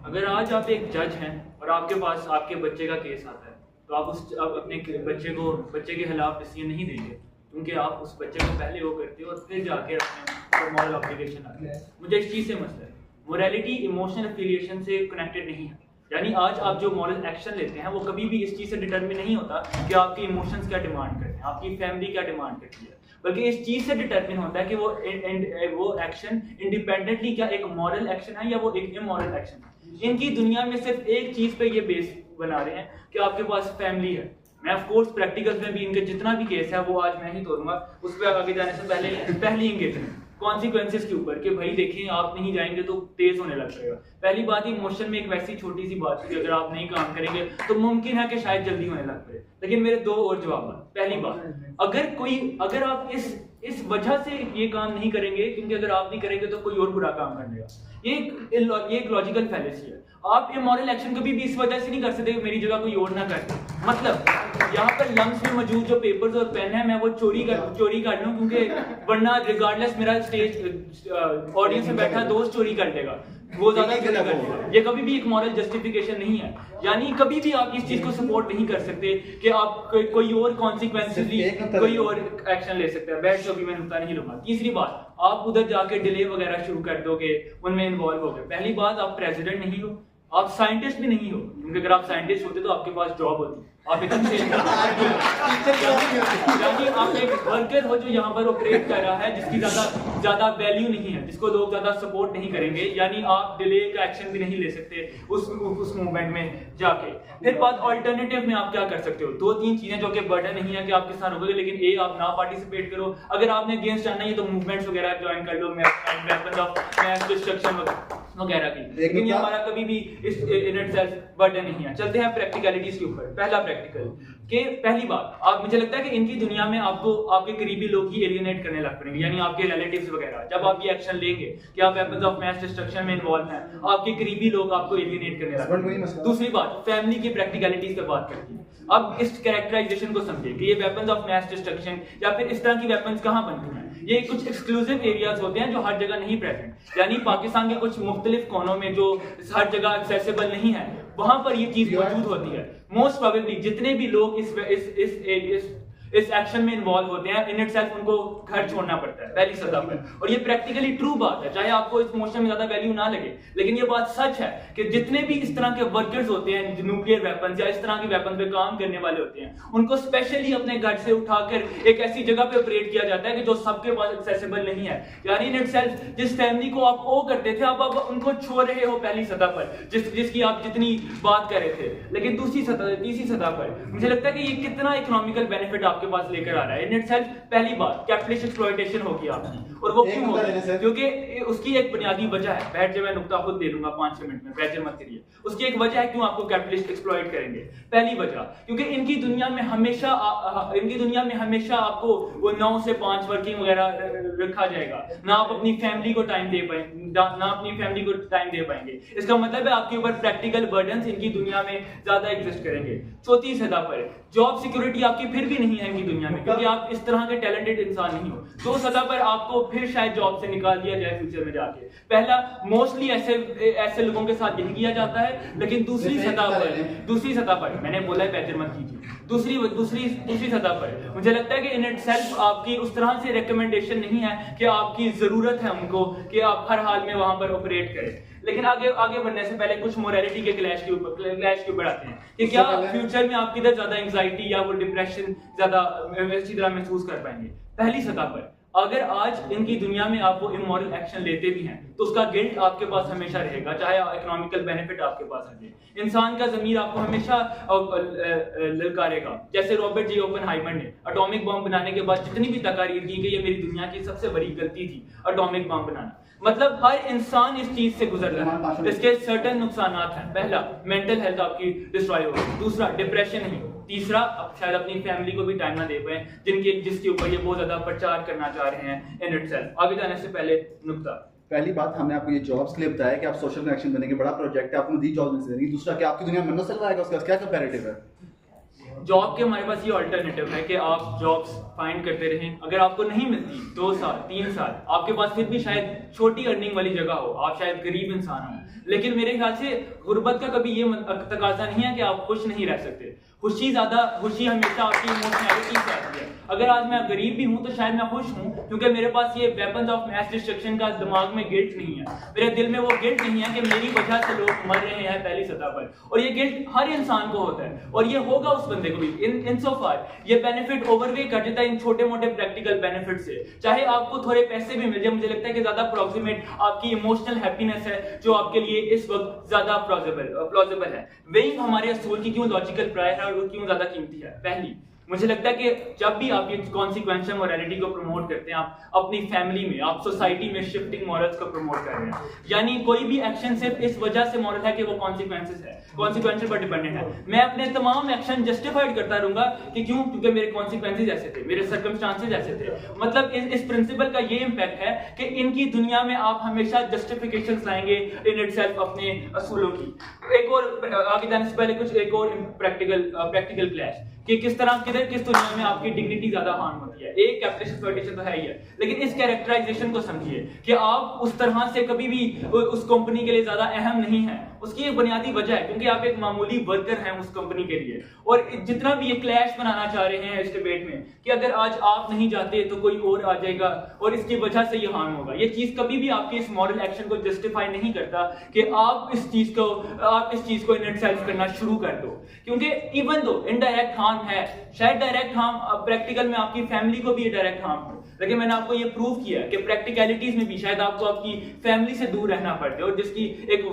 अगर आज आप एक जज हैं और आपके पास आपके बच्चे का केस आता है, तो आप अपने बच्चे के खिलाफ डिसीजन नहीं देंगे, क्योंकि आप उस बच्चे को पहले वो करते हो और फिर जाके अपने मॉरल ऑब्लिगेशन आती है। मुझे इस चीज़ से मसला है, मोरालिटी इमोशनल एफिलिएशन से कनेक्टेड नहीं है। यानी आज आप जो मॉरल एक्शन लेते हैं वो कभी भी इस चीज़ से डिटरमिन नहीं होता कि आपके इमोशंस क्या डिमांड करते हैं, आपकी फैमिली क्या डिमांड करती है, बल्कि इस चीज़ से डिटरमिन होता है कि वो एक्शन इंडिपेंडेंटली क्या एक मॉरल एक्शन है या वो एक इमोरल एक्शन है। इनकी दुनिया में सिर्फ एक चीज़ पे ये बेस बना रहे हैं कि आपके पास फैमिली है। मैं ऑफ कोर्स प्रैक्टिकल में भी इनके जितना भी केस है वो आज मैं ही तोड़ूंगा, उस पर आगे जाने से पहले ही कॉन्सिक्वेंसेस के ऊपर कि भाई देखिए आप नहीं जाएंगे तो तेज होने लग जाएगा। पहली बात, इमोशन में एक वैसी छोटी सी बात है कि अगर आप नहीं काम करेंगे तो मुमकिन है कि शायद जल्दी होने लग पड़े। लेकिन मेरे दो और जवाब हैं। पहली बात, अगर आप इस वजह से ये काम नहीं करेंगे, क्योंकि अगर आप नहीं करेंगे तो कोई और बुरा काम कर लेगा, ये एक लॉजिकल फैलेसी है। आप इमोरल एक्शन कभी भी इस वजह से नहीं कर सकते कि मेरी जगह कोई और ना करे। मतलब यहाँ पर लंग्स में मौजूद जो पेपर्स और पेन है मैं वो चोरी कर लूँ, क्योंकि वरना रिगार्डलेस मेरा स्टेज ऑडियंस में बैठा दोस्त चोरी कर लेगा, वो ज्यादा चोरी कर लेगा। ये कभी भी एक मॉरल जस्टिफिकेशन नहीं है। यानी कभी भी आप इस चीज को सपोर्ट नहीं कर सकते कि आप कोई और कॉन्सिक्वेंसेस कोई और एक्शन ले सकते हैं। बैठ जो भी मैं नुकता नहीं लूंगा। तीसरी बात, आप उधर जाके डिले वगैरह शुरू कर दोगे, उनमें इन्वॉल्व हो गए। पहली बात, आप प्रेसिडेंट नहीं हो, आप साइंटिस्ट भी नहीं हो, क्योंकि अगर आप साइंटिस्ट होते तो आपके पास जॉब होती। आप एक अच्छे यानी आप एक वर्कर हो जो यहाँ पर ऑपरेट कर रहा है, जिसकी ज्यादा वैल्यू नहीं है, जिसको लोग ज्यादा सपोर्ट नहीं करेंगे, यानी आप डिले का एक्शन भी नहीं ले सकते उस मूवमेंट में जाके। फिर बात ऑल्टरनेटिव में आप क्या कर सकते हो, 2-3 चीजें जो कि बर्डन नहीं है कि आपके साथ होगा, लेकिन ए आप ना पार्टिसिपेट करो। अगर आपने गेम्स जाना है तो मूवमेंट्स वगैरह ज्वाइन कर लो, वेपन ऑफ मैस डिस्ट्रक्शन वगैरह की, लेकिन ये हमारा कभी भी इस इन इटसेल्फ बर्डन नहीं है। चलते हैं प्रैक्टिकलिटीज के ऊपर। पहला प्रैक्टिकल कि पहली बात, आप मुझे लगता है कि इनकी दुनिया में आपको आपके करीबी लोग ही एलियनेट करने लग पड़ेंगे, यानी आपके रिलेटिव्स वगैरह। जब आप ये एक्शन लेंगे कि आप वेपन्स ऑफ मैस डिस्ट्रक्शन में इन्वॉल्व हैं, आपके करीबी लोग आपको एलियनेट करने लग पड़ेंगे। दूसरी बात, फैमिली की प्रैक्टिकलिटीज पे बात करती है। अब इस कैरेक्टराइजेशन को समझे कि ये वेपन्स ऑफ मैस डिस्ट्रक्शन या फिर इस तरह की वेपन्स कहाँ बनती हैं। ये कुछ एक्सक्लूसिव एरियाज होते हैं जो हर जगह नहीं प्रेजेंट, यानी पाकिस्तान के कुछ मुख्तलिफ कोनों में जो हर जगह एक्सेसिबल नहीं है, वहां पर ये चीज मौजूद होती है। मोस्ट प्रोबेबली जितने भी लोग इस एक्शन में इन्वॉल्व होते हैं, इन इटसेल्फ उनको घर छोड़ना पड़ता है पहली सतह पर। और ये प्रैक्टिकली ट्रू बात है, चाहे आपको इस मोशन में ज्यादा वैल्यू ना लगे, लेकिन ये बात सच है कि जितने भी इस तरह के वर्कर्स होते हैं न्यूक्लियर वेपन्स या इस तरह के वेपन पे काम करने वाले होते हैं, उनको स्पेशली अपने घर से उठाकर एक ऐसी जगह पे ऑपरेट किया जाता है कि जो सबके पास एक्सेसिबल नहीं है। यानी इन इटसेल्फ जिस फैमिली को आप ओ करते थे, अब आप उनको छोड़ रहे हो पहली सतह पर, जिसकी आप जितनी बात कर रहे थे। लेकिन तीसरी सतह पर मुझे लगता है कि ये कितना इकोनॉमिकल बेनिफिट आपके पास लेकर आ रहा है। इन इटसेल्फ पहली बात कैपिटलिस्ट एक्सप्लॉयटेशन होगी आपकी, और वो क्यों होगी? क्योंकि उसकी एक बुनियादी वजह है, बैठ जाए मैं नुकता खुद दे दूंगा 5-6 मिनट में, प्रेशर मत करिए। उसकी एक वजह है क्यों आपको कैपिटलिस्ट एक्सप्लॉइट करेंगे। पहली वजह, क्योंकि इनकी दुनिया में हमेशा आपको वो 9 से 5 वर्किंग वगैरह रखा जाएगा, ना आप अपनी फैमिली को टाइम दे पाएंगे। इसका मतलब है आपके ऊपर प्रैक्टिकल बर्डन्स इनकी दुनिया में ज्यादा एग्जिस्ट करेंगे। चौथी सतह पर जॉब सिक्योरिटी आपकी फिर भी नहीं है इनकी दुनिया में, क्योंकि आप इस तरह के टैलेंटेड इंसान नहीं हो। 2 सतह पर आपको फिर शायद जॉब से निकाल दिया जाए फ्यूचर में जाके। पहला, मोस्टली ऐसे लोगों के साथ यही किया जाता है, लेकिन दूसरी सतह पर मैंने बोला है पैचर मत कीजिए। दूसरी सतह पर मुझे लगता है कि इन इटसेल्फ आपकी उस तरह से रिकमेंडेशन नहीं है कि आपकी जरूरत है उनको कि आप हर हाल में वहां पर ऑपरेट करें। लेकिन आगे बढ़ने से पहले कुछ मोरालिटी के क्लैश के ऊपर आते हैं कि क्या फ्यूचर में आप किधर ज्यादा एंजाइटी या वो डिप्रेशन ज्यादा अच्छी तरह महसूस कर पाएंगे। पहली सतह पर अगर आज इनकी दुनिया में आप वो इमोरल एक्शन लेते भी हैं, तो उसका गिल्ट आपके पास हमेशा रहेगा, चाहे इकोनॉमिकल बेनिफिट आपके पास आ जाए। इंसान का ज़मीर आपको हमेशा ललकारेगा। जैसे रॉबर्ट जी ओपेनहाइमर ने एटॉमिक बम बनाने के बाद जितनी भी तकारीर की कि ये मेरी दुनिया की सबसे बड़ी गलती थी एटॉमिक बम बनाना, मतलब हर इंसान इस चीज से गुजर रहा है। इसके सर्टेन नुकसानात हैं। पहला, मेंटल हेल्थ आपकी डिस्ट्रॉय होगी। दूसरा, डिप्रेशन नहीं। तीसरा, आप शायद अपनी फैमिली को भी टाइम ना दे पाए जिसके ऊपर ये बहुत ज्यादा प्रचार करना चाह रहे हैं इन इटसेल्फ। आगे जाने से पहले नुक्ता, पहली बात, हमने आपको ये जॉब्स के लिए बताया कि आप सोशल कनेक्शन बनेंगे, बड़ा प्रोजेक्ट है, आपको 10 जॉब्स मिल जाएंगी। दूसरा, क्या आपकी दुनिया में मसला आएगा, उसका क्या कंपैरेटिव है? जॉब के हमारे पास ये अल्टरनेटिव है कि आप जॉब्स फाइंड करते रहें। अगर आपको नहीं मिलती 2 साल 3 साल, आपके पास फिर भी शायद छोटी अर्निंग वाली जगह हो, आप शायद गरीब इंसान हो, लेकिन मेरे ख्याल से गुर्बत का कभी ये तकाजा नहीं है कि आप खुश नहीं रह सकते। खुशी हमेशा आपकी इमोशनैलिटी से आती है। अगर आज मैं गरीब भी हूं तो शायद मैं खुश हूं, क्योंकि मेरे पास ये वेपन्स ऑफ मैस डिस्ट्रक्शन का दिमाग में गिल्ट नहीं है। मेरे दिल में वो गिल्ट नहीं है कि मेरी वजह से लोग मर रहे हैं पहली सतह पर। और ये गिल्ट हर इंसान को होता है, और ये होगा उस बंदे को भी। इन सो फार ये बेनिफिट ओवरवे कर देता है इन छोटे मोटे प्रैक्टिकल बेनिफिट से। चाहे आपको थोड़े पैसे भी मिल जाए, मुझे लगता है कि ज्यादा अप्रोक्सीमेट आपकी इमोशनल हैप्पीनेस है जो आपके लिए इस वक्त ज्यादा प्लॉजिबल है। वही हमारे असूल की क्यों लॉजिकल प्रायर है और वो क्यों ज्यादा कीमती है। पहली, मुझे लगता है कि जब भी आप ये कॉन्सिक्वेंशियल मोरालिटी को प्रमोट करते हैं, आप अपनी फैमिली में, आप सोसाइटी में शिफ्टिंग मॉरल्स को प्रमोट कर रहे हैं। यानी कोई भी एक्शन सिर्फ इस वजह से मॉरल है कि वो कॉन्सिक्वेंसेस पर डिपेंडेंट है। मैं अपने तमाम एक्शन जस्टिफाइड करता रहूंगा कि क्यों, क्योंकि मेरे कॉन्सिक्वेंसेस ऐसे थे, मेरे सर्कमस्टांसेस ऐसे थे। मतलब इस प्रिंसिपल का ये इम्पैक्ट है कि इनकी दुनिया में आप हमेशा जस्टिफिकेशंस लाएंगे इन इटसेल्फ अपने असूलों की। एक और आगे जाने से पहले एक और प्रैक्टिकल क्लैश कि किस तरह किस दुनिया में आपकी डिग्निटी ज्यादा हार्म होती है। एक कैपिटलिस्ट एक्सप्लॉयटेशन तो है ही है, लेकिन इस कैरेक्टराइजेशन को समझिए कि आप उस तरह से कभी भी उस कंपनी के लिए ज्यादा अहम नहीं है। उसकी एक बुनियादी वजह है क्योंकि आप एक मामूली वर्कर हैं उस कंपनी के लिए। और जितना भी ये क्लैश बनाना चाह रहे हैं इस डिबेट में कि अगर आज आप नहीं जाते तो कोई और आ जाएगा और इसकी वजह से ये हार्म होगा, ये चीज कभी भी आपके इस मॉरल एक्शन को जस्टिफाई नहीं करता कि आप इस चीज को इन इटसेल्फ करना शुरू कर दो। क्योंकि इवन दो इनडायरेक्ट हार्म है, शायद डायरेक्ट हार्म प्रैक्टिकल में आपकी फैमिली को भी ये डायरेक्ट हार्म हो, लेकिन मैंने आपको ये प्रूव किया कि प्रैक्टिकलिटीज में भी शायद आपको आपकी फैमिली से दूर रहना पड़ता है, और जिसकी एक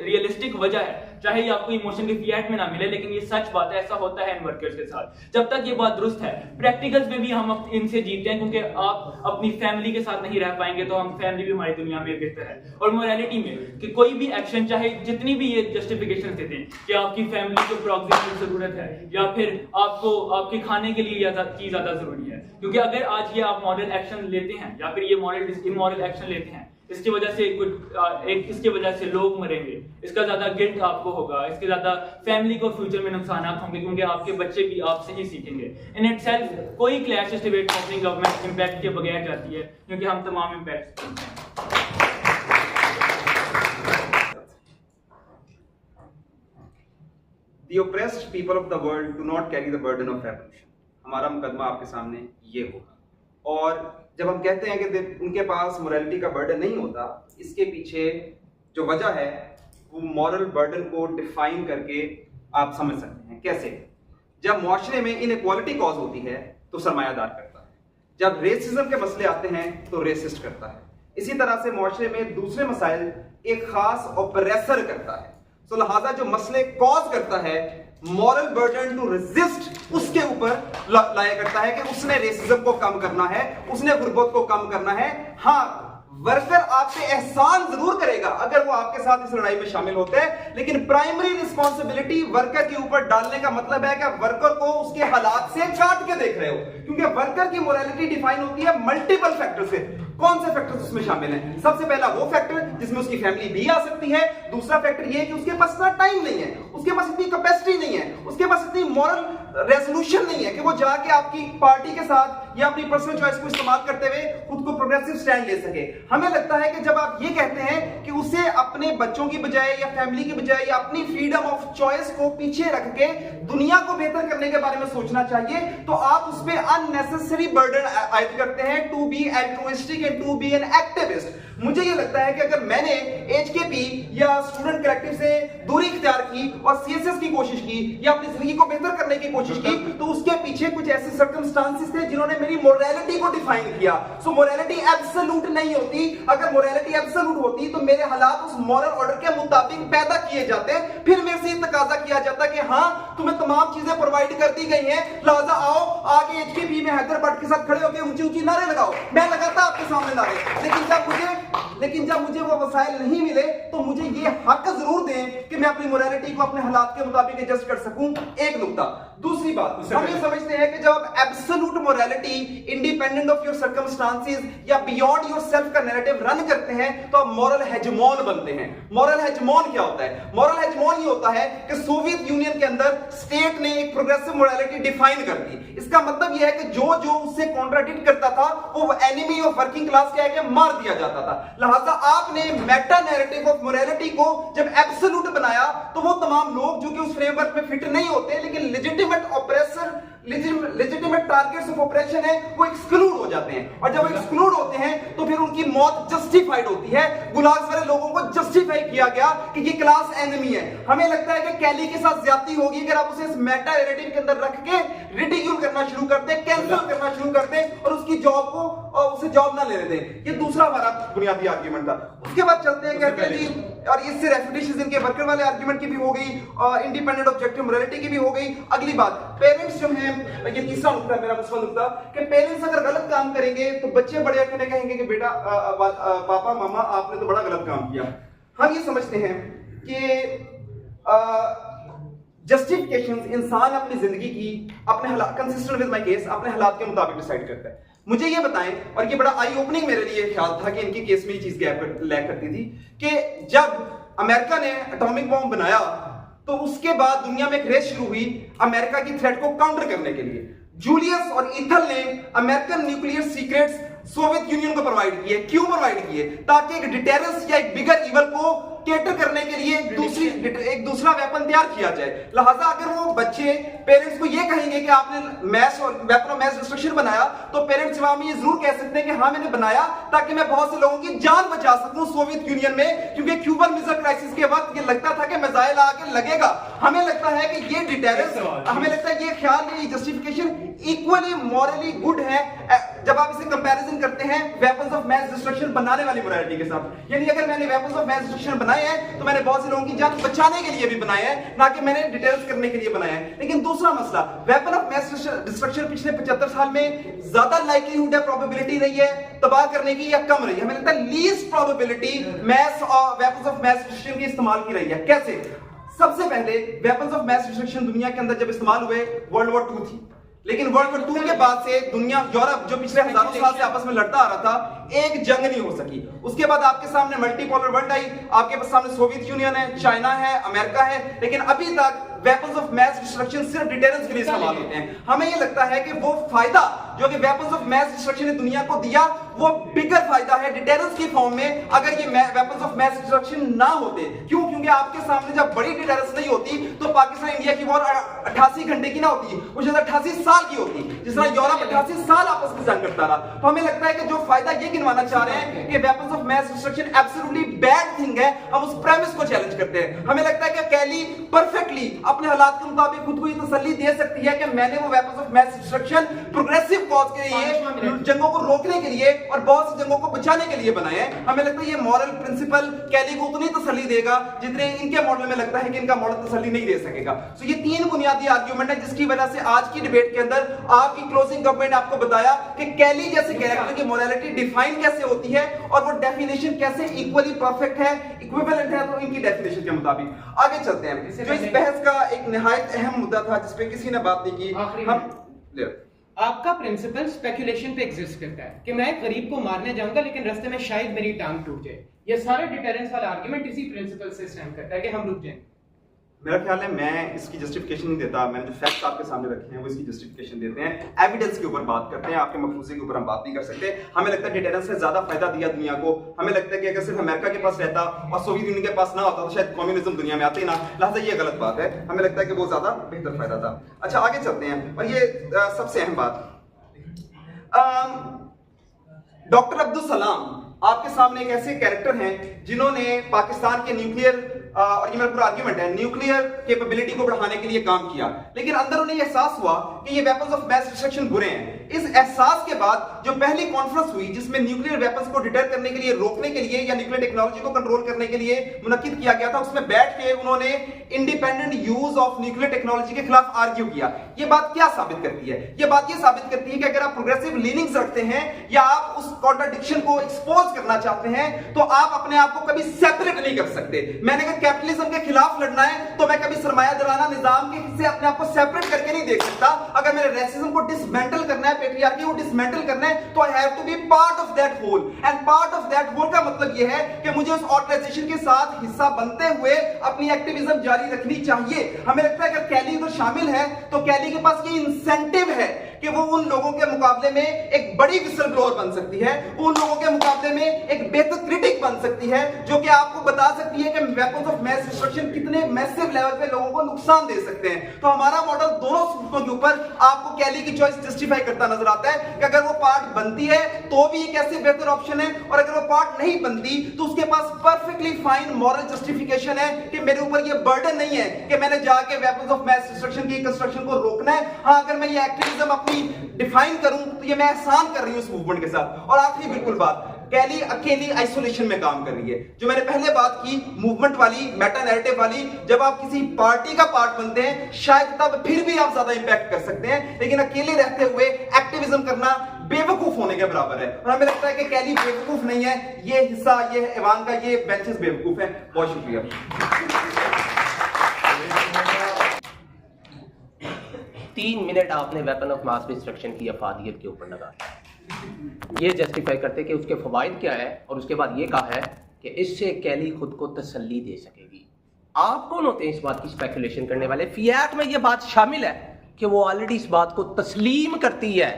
रियलिस्टिक वजह है, चाहे ये आपको इमोशन के फिएट में ना मिले, लेकिन ये सच बात है, ऐसा होता है इन वर्कर्स के साथ। जब तक ये बात दुरुस्त है, प्रैक्टिकल्स में भी हम इनसे जीतते हैं, क्योंकि आप अपनी फैमिली के साथ नहीं रह पाएंगे तो हम फैमिली भी हमारी दुनिया में बेहतर है। और मोरालिटी में कि कोई भी एक्शन, चाहे जितनी भी ये जस्टिफिकेशन देते हैं कि आपकी फैमिली को प्रॉक्सिमल जरूरत है या फिर आपको आपके खाने के लिए ज्यादा जरूरी है, क्योंकि अगर आज ये आप मॉरल एक्शन लेते हैं या फिर ये इमोरल एक्शन लेते हैं, इसकी वजह से लोग मरेंगे, इसका ज्यादा गिल्ट आपको होगा, इसके ज्यादा फैमिली को फ्यूचर में नुकसान होंगे, क्योंकि आपके बच्चे भी आपसे ही सीखेंगे। इन इटसेल्फ कोई क्लैश इस डिबेट में अपनी गवर्नमेंट इंपैक्ट के बगैर जाती है, क्योंकि हम तमाम इंपैक्ट सुनते हैं। The oppressed people of the world do not carry the burden of revolution. हमारा मुकदमा आपके सामने ये होगा। और जब हम कहते हैं कि उनके पास मोरालिटी का बर्डन नहीं होता, इसके पीछे जो वजह है वो मॉरल बर्डन को डिफाइन करके आप समझ सकते हैं। कैसे? जब मुआशरे में इनइक्वालिटी कॉज होती है तो सरमायादार करता है, जब रेसिज्म के मसले आते हैं तो रेसिस्ट करता है, इसी तरह से मुआशरे में दूसरे मसाइल एक खास ऑपरेसर करता है। तो लिहाजा जो मसले कॉज करता है, मॉरल बर्डन टू रेजिस्ट उसके ऊपर लाया करता है कि उसने रेसिज्म को कम करना है, उसने गुर्बत को कम करना है। हाँ, वर्कर आप पे एहसान जरूर करेगा अगर वो आपके साथ इस लड़ाई में शामिल होते हैं, लेकिन प्राइमरी रिस्पॉन्सिबिलिटी वर्कर के ऊपर डालने का मतलब है कि वर्कर को उसके हालात से काट के देख रहे हो, क्योंकि वर्कर की मोरालिटी डिफाइन होती है मल्टीपल फैक्टर से। कौन से फैक्टर्स उसमें शामिल हैं? सबसे पहला वो फैक्टर जिसमें उसकी फैमिली भी आ सकती है। दूसरा फैक्टर ये है कि उसके पास इतना टाइम नहीं है, उसके पास इतनी कैपेसिटी नहीं है, उसके पास इतनी मॉरल रेजोल्यूशन नहीं है कि वो जाके आपकी पार्टी के साथ या अपनी पर्सनल चॉइस को इस्तेमाल करते हुए खुद को प्रोग्रेसिव स्टैंड ले सके। हमें लगता है कि जब आप ये कहते हैं कि उसे अपने बच्चों की बजाय या फैमिली की बजाय या अपनी फ्रीडम ऑफ चॉइस को पीछे रख के दुनिया को बेहतर करने के बारे में सोचना चाहिए, तो आप उस पर अननेसेसरी बर्डन आयद करते हैं to be altruistic and to be an activist. मुझे ये लगता है कि अगर मैंने एचकेपी या स्टूडेंट कलेक्टिव से दूरी इख्तियार की और सीएसएस की कोशिश की या अपनी जिंदगी को बेहतर करने की कोशिश की, तो उसके पीछे कुछ ऐसे सर्कमस्टांसेस थे जिन्होंने मेरी मोरालिटी को डिफाइन किया। सो मोरालिटी एब्सोल्यूट नहीं होती। अगर मोरालिटी एब्सोल्यूट होती तो मेरे हालात उस मॉरल ऑर्डर के मुताबिक पैदा किए जाते, फिर मेरे से तकाजा किया जाता कि हाँ तुम्हें तमाम चीजें प्रोवाइड कर दी गई हैं, लिहाजा आओ आगे एचकेपी में हैदराबाद के साथ खड़े होकर ऊंची ऊंची नारे लगाओ। मैं लगाता आपके सामने नारे, लेकिन जब मुझे वो वसाइल नहीं मिले तो मुझे ये हक जरूर दें कि मैं अपनी मोरालिटी को अपने हालात के मुताबिक एडजस्ट कर सकूं। एक नुकता। दूसरी बात, हम ये समझते हैं कि जब आप absolute morality independent of your circumstances या बियॉन्ड योर सेल्फ का नैरेटिव रन करते हैं तो आप मॉरल हेजमॉन बनते हैं। मॉरल हेजमॉन क्या होता है? मॉरल हेजमॉन ये होता है कि सोवियत यूनियन के अंदर स्टेट ने एक प्रोग्रेसिव मोरालिटी डिफाइन कर दी। इसका मतलब यह है कि जो उससे कॉन्ट्राडिक्ट करता था वो एनिमी ऑफ वर्किंग क्लास क्या है कि मार दिया जाता था। लिहाजा आपने मेटा नैरेटिव ऑफ मोरालिटी को जब एब्सोल्यूट बनाया तो वो तमाम लोग जो कि उस फ्रेमवर्क में फिट नहीं होते लेकिन legitimate oppressor legitimate targets of operation है वो एक्सक्लूड हो जाते हैं, और जब वो एक्सक्लूड होते हैं तो फिर उनकी मौत जस्टिफाइड होती है। गुलाग्स वाले लोगों को जस्टिफाई किया गया कि ये क्लास एनिमी है। हमें लगता है कि कैली के साथ ज्यादती होगी अगर आप उसे इस मेटा नैरेटिव के अंदर रख के रिडिक्यूल करना शुरू करते, कैंसिल करना शुरू करते और उसकी जॉब को उसे जॉब ना लेने दें। ये दूसरा हमारा बुनियादी आर्ग्यूमेंट था। उसके बाद चलते हैं, कहते हैं जी, और इससे रेफिटेशंस इनके वर्कर वाले आर्ग्यूमेंट की भी हो गई, इंडिपेंडेंट ऑब्जेक्टिव मोरालिटी की भी हो गई। अगली बात, पेरेंट्स जो हैं, ये तीसरा नुकता है मेरा मुस्लिम नुकता, कि पेरेंट्स अगर गलत काम करेंगे तो बच्चे बड़े होकर कहेंगे कि बेटा पापा मामा आपने तो बड़ा गलत काम किया। हम ये समझते हैं कि जस्टिफिकेशंस इंसान अपनी जिंदगी की अपने हालात, कंसिस्टेंट विद माय केस, अपने हालात के मुताबिक डिसाइड करता है। मुझे ये बताएं, और ये बड़ा आई ओपनिंग मेरे लिए ख्याल था कि इनके केस में ये चीज गैप लैक करती थी, कि जब अमेरिका ने एटॉमिक बॉम्ब बनाया तो उसके बाद दुनिया में एक रेस शुरू हुई अमेरिका की थ्रेट को काउंटर करने के लिए। जूलियस और इथल ने American nuclear secrets Soviet union को प्रोवाइड किए। क्यों प्रोवाइड किए? ताकि एक डिटेरेंस या एक बिगर इवल को केटर करने के लिए एक दूसरा वेपन तैयार किया जाए। लिहाजा अगर वो बच्चे पेरेंट्स को ये कहेंगे कि आपने मैस और वेपन ऑफ मैस डिस्ट्रक्शन बनाया, तो पेरेंट्स जवाब में ये जरूर कह सकते हैं कि हाँ मैंने बनाया ताकि मैं बहुत से लोगों की जान बचा सकूं सोवियत यूनियन में, क्योंकि क्यूबन मिसाइल क्राइसिस के वक्त ये लगता था कि मिसाइल आके लगेगा। हमें लगता है कि ये डिटेरेंस, हमें लगता है ये ख्याल, ये जस्टिफिकेशन इक्वली मॉरली गुड है जब आप इसे कंपैरिजन करते हैं वेपन्स ऑफ मैस डिस्ट्रक्शन बनाने वाली मोरालिटी के साथ। यानी अगर मैंने वेपन्स ऑफ मैस डिस्ट्रक्शन बनाए हैं तो मैंने बहुत से लोगों की जान बचाने के लिए भी बनाए हैं, ना कि मैंने डिटेल्स करने के लिए बनाए हैं। लेकिन दूसरा मसला, वेपन ऑफ मैस डिस्ट्रक्शन पिछले 75 साल में ज्यादा लाइक्लीहुड है, प्रोबेबिलिटी रही है तबाह करने की या कम रही है? हमें लगता है लीस्ट प्रोबेबिलिटी मैस और वेपन्स ऑफ मैस डिस्ट्रक्शन की इस्तेमाल की रही है। कैसे? सबसे पहले वेपन्स ऑफ मैस डिस्ट्रक्शन दुनिया के अंदर जब इस्तेमाल हुए वर्ल्ड वॉर 2 थी, लेकिन वर्ल्ड वॉर 2 के बाद से दुनिया, यूरोप जो पिछले हजारों साल से आपस में लड़ता आ रहा था, एक जंग नहीं हो सकी। उसके बाद आपके सामने मल्टीपोलर वर्ल्ड आई, आपके सामने सोवियत यूनियन है, चाइना है, अमेरिका है, लेकिन अभी तक वेपन्स ऑफ मैस डिस्ट्रक्शन सिर्फ डिटेरेंस के लिए इस्तेमाल होते हैं। हमें ये लगता है कि वो फायदा जो कि वेपन्स ऑफ मैस डिस्ट्रक्शन ने दुनिया को दिया, वो बिगर फायदा है डिटेरेंस की फॉर्म में अगर ये वेपन्स ऑफ मैस डिस्ट्रक्शन ना होते। क्यों? क्योंकि आपके सामने जब बड़ी डिटेरेंस नहीं होती तो पाकिस्तान इंडिया की वॉर 88 घंटे की ना होती, वो शायद 88 साल की होती, जिस तरह यूरोप 88 साल आपस में जंग करता रहा। तो हमें लगता है कि जो फायदा ये गिनवाना चाह रहे हैं कि weapons of mass destruction absolutely bad thing है, हम उस प्रेमिस को चैलेंज करते हैं। हमें लगता है कि कैली परफेक्टली अपने हालात के मुताबिक खुद को ये तसल्ली दे सकती है कि मैंने वो weapons of mass destruction progressive cause के लिए, जंगों को रोकने के लिए और बहुत सी जंगों को बचाने के लिए बनाए हैं। हमें लगता है ये मॉरल प्रिंसिपल कैली को उतनी तसल्ली देगा जितने इनके मॉडल में लगता है कि इनका मॉडल तसल्ली नहीं दे सकेगा। तो ये 3 बुनियादी आर्गुमेंट है जिसकी वजह से आज की डिबेट के अंदर आपकी क्लोजिंग गवर्नमेंट ने आपको बताया कि कैली जैसे कैरेक्टर की मोरालिटी डिफाइन कैसे होती है और वो डेफिनेशन कैसे इक्वली परफेक्ट है, इक्विवेलेंट है, तो इनकी डेफिनेशन के मुताबिक आगे चलते हैं। जो इस बहस का एक निहायत अहम मुद्दा था जिस पे किसी ने बात नहीं की, हम आपका प्रिंसिपल स्पेकुलेशन पे एग्जिस्ट करता है कि मैं गरीब को मारने जाऊंगा लेकिन रास्ते में शायद मेरी टांग टूट जाए। ये सारे डिटेरेंस वाला आर्गुमेंट इसी प्रिंसिपल से स्टैंड करता है कि हम रुक जाएं। मेरा ख्याल है मैं इसकी जस्टिफिकेशन नहीं देता, मैंने जो फैक्ट्स आपके सामने रखे हैं वो इसकी जस्टिफिकेशन देते हैं, एविडेंस के ऊपर बात करते हैं, आपके मफरूजे के ऊपर हम बात नहीं कर सकते। हमें लगता है डिटेरेंस ने ज्यादा फायदा दिया दुनिया को। हमें लगता है कि अगर सिर्फ अमेरिका के पास रहता और सोवियत यूनियन के पास ना होता तो शायद कम्युनिज्म दुनिया में आते ही ना, लिहाजा ये गलत बात है। हमें लगता है कि वो ज्यादा बेहतर फायदा था। अच्छा आगे चलते हैं, और ये सबसे अहम बात, डॉक्टर अब्दुल सलाम आपके सामने एक ऐसे कैरेक्टर हैं जिन्होंने पाकिस्तान के न्यूक्लियर और ये मेरा पूरा आर्गुमेंट है, न्यूक्लियर कैपेबिलिटी को बढ़ाने के लिए काम किया, लेकिन अंदर उन्हें एहसास हुआ कि ये वेपन्स ऑफ मैस डिस्ट्रक्शन बुरे हैं। इस एहसास के बाद जो पहली कॉन्फ्रेंस हुई जिसमें न्यूक्लियर वेपन्स को डिटर करने के लिए, रोकने के लिए या न्यूक्लियर टेक्नोलॉजी को कंट्रोल करने के लिए मुनक्किद किया गया था, उसमें बैठ के उन्होंने independent use of nuclear technology के खिलाफ आर्ग्यू किया। ये बात क्या साबित करती है? ये बात ये साबित करती है कि अगर आप प्रोग्रेसिव लीनिंग्स रखते हैं या आप उस कॉन्ट्राडिक्शन को एक्सपोज करना चाहते हैं तो आप अपने आप को कभी सेपरेट नहीं कर सकते। मैंने अगर कैपिटलिज्म के खिलाफ लड़ना है तो मैं कभी सरमायादाराना निजाम के से अपने आप को सेपरेट करके नहीं देख सकता। अगर मेरे रेसिज्म को डिसमेंटल करना है, पेट्रियार्की को डिसमेंटल करना है, तो I have to be part of that whole. And part of that whole का मतलब यह है कि मुझे उस ऑर्गेनाइजेशन के साथ हिस्सा बनते हुए अपनी एक्टिविज्म जारी रखनी चाहिए। हमें लगता है अगर कैली तो शामिल है तो कैली के पास ये इंसेंटिव है कि वो उन लोगों के मुकाबले में एक बड़ी विसल ब्लोअर बन सकती है, उन लोगों के मुकाबले में एक बेहतर क्रिटिक बन सकती है जो कि आपको बता सकती है कि वेपन्स ऑफ मैस डिस्ट्रक्शन कितने मैसिव लेवल पे लोगों को नुकसान दे सकते हैं। तो हमारा मॉडल दोनों सूत्रों के ऊपर आपको कैली की चॉइस जस्टिफाई करता नजर आता है कि अगर वो पार्ट बनती है तो भी एक ऐसे बेहतर ऑप्शन है, और अगर वो पार्ट नहीं बनती तो उसके पास परफेक्टली फाइन मॉरल जस्टिफिकेशन है कि मेरे ऊपर ये बर्डन नहीं है कि मैंने जाके वेपन्स ऑफ मैस डिस्ट्रक्शन की कंस्ट्रक्शन को रोकना है। हाँ, अगर मैं ये एक्टिविज्म अपनी डिफाइन करूं तो ये मैं एहसान कर रही हूं उस मूवमेंट के साथ। और आखिरी बिल्कुल बात, कैली अकेली आइसोलेशन में काम कर रही है। जो मैंने पहले बात की मूवमेंट वाली, मेटा नैरेटिव वाली, जब आप किसी पार्टी का पार्ट बनते हैं शायद तब फिर भी आप ज्यादा इंपैक्ट कर सकते हैं, लेकिन अकेले रहते हुए एक्टिविज्म करना बेवकूफ होने के बराबर है। और हमें लगता है कि कैली बेवकूफ नहीं है, ये हिस्सा, ये ऐवान का ये बेंचेस बेवकूफ है। बहुत शुक्रिया। 3 मिनट आपने वेपन ऑफ मास डिस्ट्रक्शन की अफादियत के ऊपर लगा, ये जस्टिफाई करते कि उसके फवाइद क्या है, और उसके बाद ये कहा है कि इससे कैली खुद को तसल्ली दे सकेगी। आप कौन होते हैं इस बात की स्पेकुलेशन करने वाले? फियाट में ये बात शामिल है कि वो ऑलरेडी इस बात को तस्लीम करती है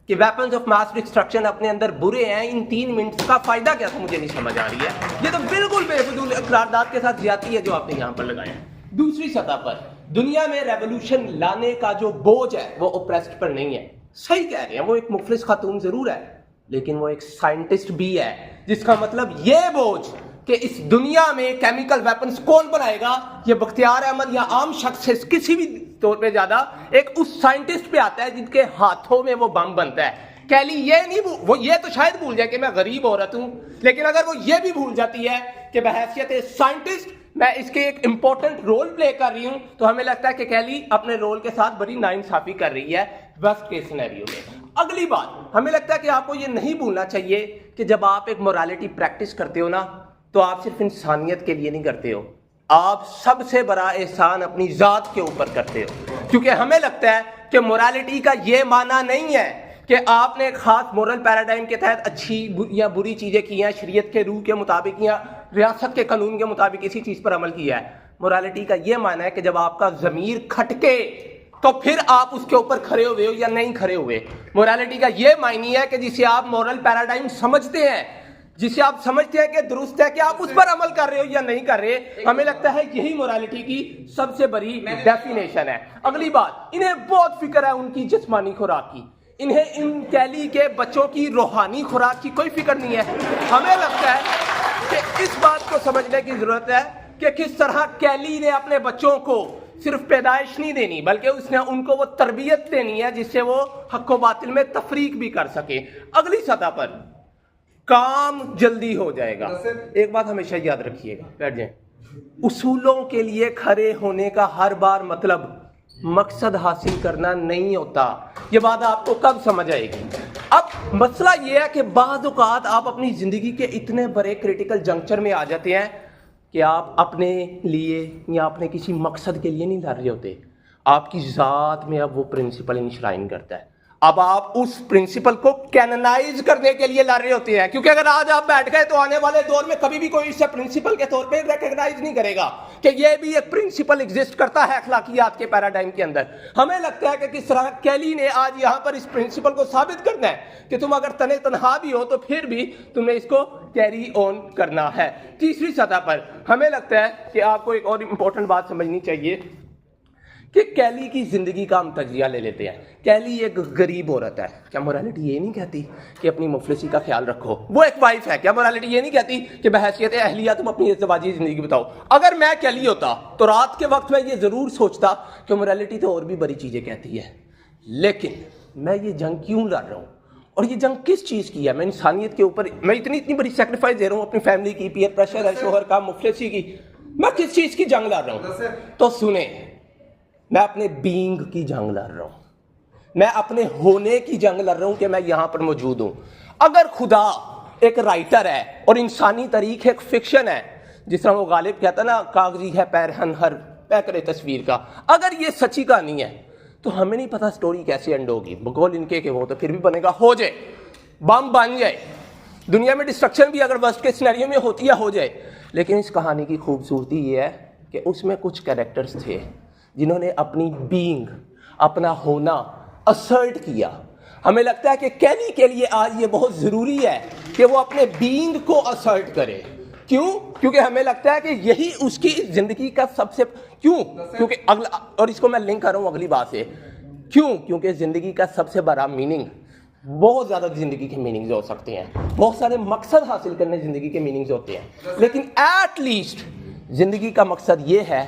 कि वेपन्स ऑफ मास डिस्ट्रक्शन अपने अंदर बुरे हैं। इन 3 मिनट्स का फायदा क्या था मुझे नहीं समझ आ रही है। ये तो बिल्कुल बेफजूल करारदाद के साथ ज्यादती है जो आपने यहाँ पर लगाया। दूसरी सतह पर दुनिया में रेवोल्यूशन लाने का जो बोझ है वो ओप्रेस्ड पर नहीं है। सही कह रहे हैं, वो एक मुफलिस खातून जरूर है लेकिन वो एक साइंटिस्ट भी है, जिसका मतलब ये बोझ कि इस दुनिया में केमिकल वेपन्स कौन बनाएगा, ये बख्तियार अहमद या आम शख्स से किसी भी तौर पे ज्यादा एक उस साइंटिस्ट पे आता है जिनके हाथों में वो बम बनता है। कैली ये नहीं वो ये तो शायद भूल जाए कि मैं गरीब औरत हूं, लेकिन अगर वो ये भी भूल जाती है कि बहैसियत साइंटिस्ट मैं इसके एक इंपॉर्टेंट रोल प्ले कर रही हूं, तो हमें लगता है कि कैली अपने रोल के साथ बड़ी नाइंसाफी कर रही है वर्स्ट केस सिनेरियो में। अगली बात, हमें लगता है कि आपको ये नहीं भूलना चाहिए कि जब आप एक मोरालिटी प्रैक्टिस करते हो ना, तो आप सिर्फ इंसानियत के लिए नहीं करते हो, आप सबसे बड़ा एहसान अपनी जात के ऊपर करते हो। क्योंकि हमें लगता है कि मोरालिटी का ये माना नहीं है कि आपने एक खास मोरल पैराडाइम के तहत अच्छी या बुरी चीजें की हैं, शरीयत के रूह के मुताबिक या रियासत के कानून के मुताबिक किसी चीज पर अमल किया है। मोरालिटी का ये माना है कि जब आपका जमीर खटके तो फिर आप उसके ऊपर खड़े हुए हो या नहीं खड़े हुए। मोरालिटी का ये मायने है कि जिसे आप मोरल पैराडाइम समझते हैं, जिसे आप समझते हैं कि दुरुस्त है, कि आप उस पर अमल कर रहे हो या नहीं कर रहे। हमें लगता है यही मोरालिटी की सबसे बड़ी डेफिनेशन है। अगली बात, इन्हें बहुत फिक्र है उनकी जिस्मानी खुराक की, इन्हें इन कैली के बच्चों की रूहानी खुराक की कोई फिक्र नहीं है। हमें लगता है कि इस बात को समझने की जरूरत है कि किस तरह कैली ने अपने बच्चों को सिर्फ पैदाइश नहीं देनी, बल्कि उसने उनको वो तरबियत देनी है जिससे वो हक व बातिल में तफरीक भी कर सके। अगली सतह पर काम जल्दी हो जाएगा। एक बात हमेशा याद रखिएगा, बैठ जाए, उसूलों के लिए खड़े होने का हर बार मतलब मकसद हासिल करना नहीं होता। ये बात आपको कब समझ आएगी? अब मसला ये है कि बाज़ औक़ात आप अपनी ज़िंदगी के इतने बड़े क्रिटिकल जंक्चर में आ जाते हैं कि आप अपने लिए या अपने किसी मकसद के लिए नहीं लड़ रहे होते, आपकी ज़ात में अब वो प्रिंसिपल इंश्राइन करता है। अब आप उस प्रिंसिपल को कैननाइज करने के लिए लड़ रहे होते हैं, क्योंकि अगर आज आप बैठ गए तो आने वाले दौर में कभी भी कोई इसे प्रिंसिपल के तौर पे रिकॉग्नाइज नहीं करेगा कि ये भी एक प्रिंसिपल एग्जिस्ट करता है अखलाकियात के पैराडाइम के अंदर। हमें लगता है कि किस तरह कैली ने आज यहाँ पर इस प्रिंसिपल को साबित करना है कि तुम अगर तने तनहा भी हो तो फिर भी तुम्हें इसको कैरी ऑन करना है। तीसरी सतह पर हमें लगता है कि आपको एक और इम्पोर्टेंट बात समझनी चाहिए कि कैली की जिंदगी का हम तजिया ले लेते हैं। कैली एक गरीब औरत है, क्या मोरालिटी ये नहीं कहती कि अपनी मुफलिसी का ख्याल रखो? वो एक वाइफ है, क्या मोरालिटी ये नहीं कहती कि बहैसियत अहलिया तुम अपनी इज़्तिवाजी जिंदगी बताओ? अगर मैं कैली होता तो रात के वक्त में ये जरूर सोचता कि मोरालिटी तो और भी बड़ी चीजें कहती है, लेकिन मैं ये जंग क्यों लड़ रहा हूँ और ये जंग किस चीज की है? मैं इंसानियत के ऊपर मैं इतनी बड़ी सेक्रीफाइस दे रहा हूँ, अपनी फैमिली की, पीयर प्रेशर है, शोहर का, मुफलिसी की, मैं किस चीज की जंग लड़ रहा हूँ? तो सुने, मैं अपने बीइंग की जंग लड़ रहा हूं, मैं अपने होने की जंग लड़ रहा हूं कि मैं यहां पर मौजूद हूं। अगर खुदा एक राइटर है और इंसानी तरीक एक फिक्शन है, जिस तरह वो गालिब कहता ना, कागजी है पैरहन हर पै करे तस्वीर का, अगर ये सच्ची कहानी है तो हमें नहीं पता स्टोरी कैसे एंड होगी। बकौल इनके के वो तो फिर भी बनेगा, हो जाए, बम बन जाए, दुनिया में डिस्ट्रक्शन भी अगर वर्स्ट के सिनेरियो में होती है हो जाए। लेकिन इस कहानी की खूबसूरती ये है कि उसमें कुछ कैरेक्टर्स थे जिन्होंने अपनी बीइंग, अपना होना असर्ट किया। हमें लगता है कि कैली के लिए आज ये बहुत ज़रूरी है कि वो अपने बीइंग को असर्ट करे। क्यों? क्योंकि हमें लगता है कि यही उसकी ज़िंदगी का सबसे, क्यों? क्योंकि अगला, और इसको मैं लिंक कर रहा हूँ अगली बात से, क्यों? क्योंकि ज़िंदगी का सबसे बड़ा मीनिंग, बहुत ज़्यादा ज़िंदगी के मीनिंग्स हो सकते हैं, बहुत सारे मकसद हासिल करने ज़िंदगी के मीनिंग्स होते हैं, लेकिन एट लीस्ट ज़िंदगी का मकसद ये है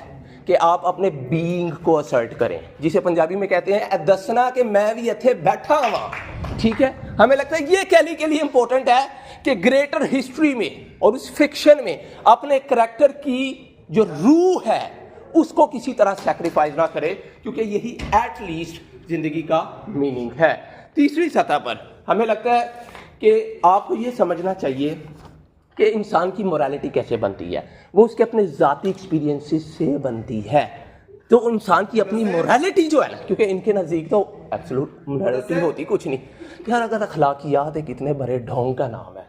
कि आप अपने बीइंग को असर्ट करें, जिसे पंजाबी में कहते हैं दसना कि मैं भी इत्थे बैठा हुआ। ठीक है, हमें लगता है ये कैली के लिए इंपॉर्टेंट है कि ग्रेटर हिस्ट्री में और उस फिक्शन में अपने करैक्टर की जो रूह है उसको किसी तरह सैक्रिफाइस ना करे, क्योंकि यही एट लीस्ट जिंदगी का मीनिंग है। तीसरी सतह पर हमें लगता है कि आपको ये समझना चाहिए कि इंसान की मोरालिटी कैसे बनती है, वो उसके अपने ज़ाती एक्सपीरियंसेस से बनती है। तो इंसान की अपनी मोरालिटी जो है ना, क्योंकि इनके नज़दीक तो एब्सोल्यूट मोरालिटी होती कुछ नहीं यार, अगर अखलाकियात एक इतने बड़े ढोंग का नाम है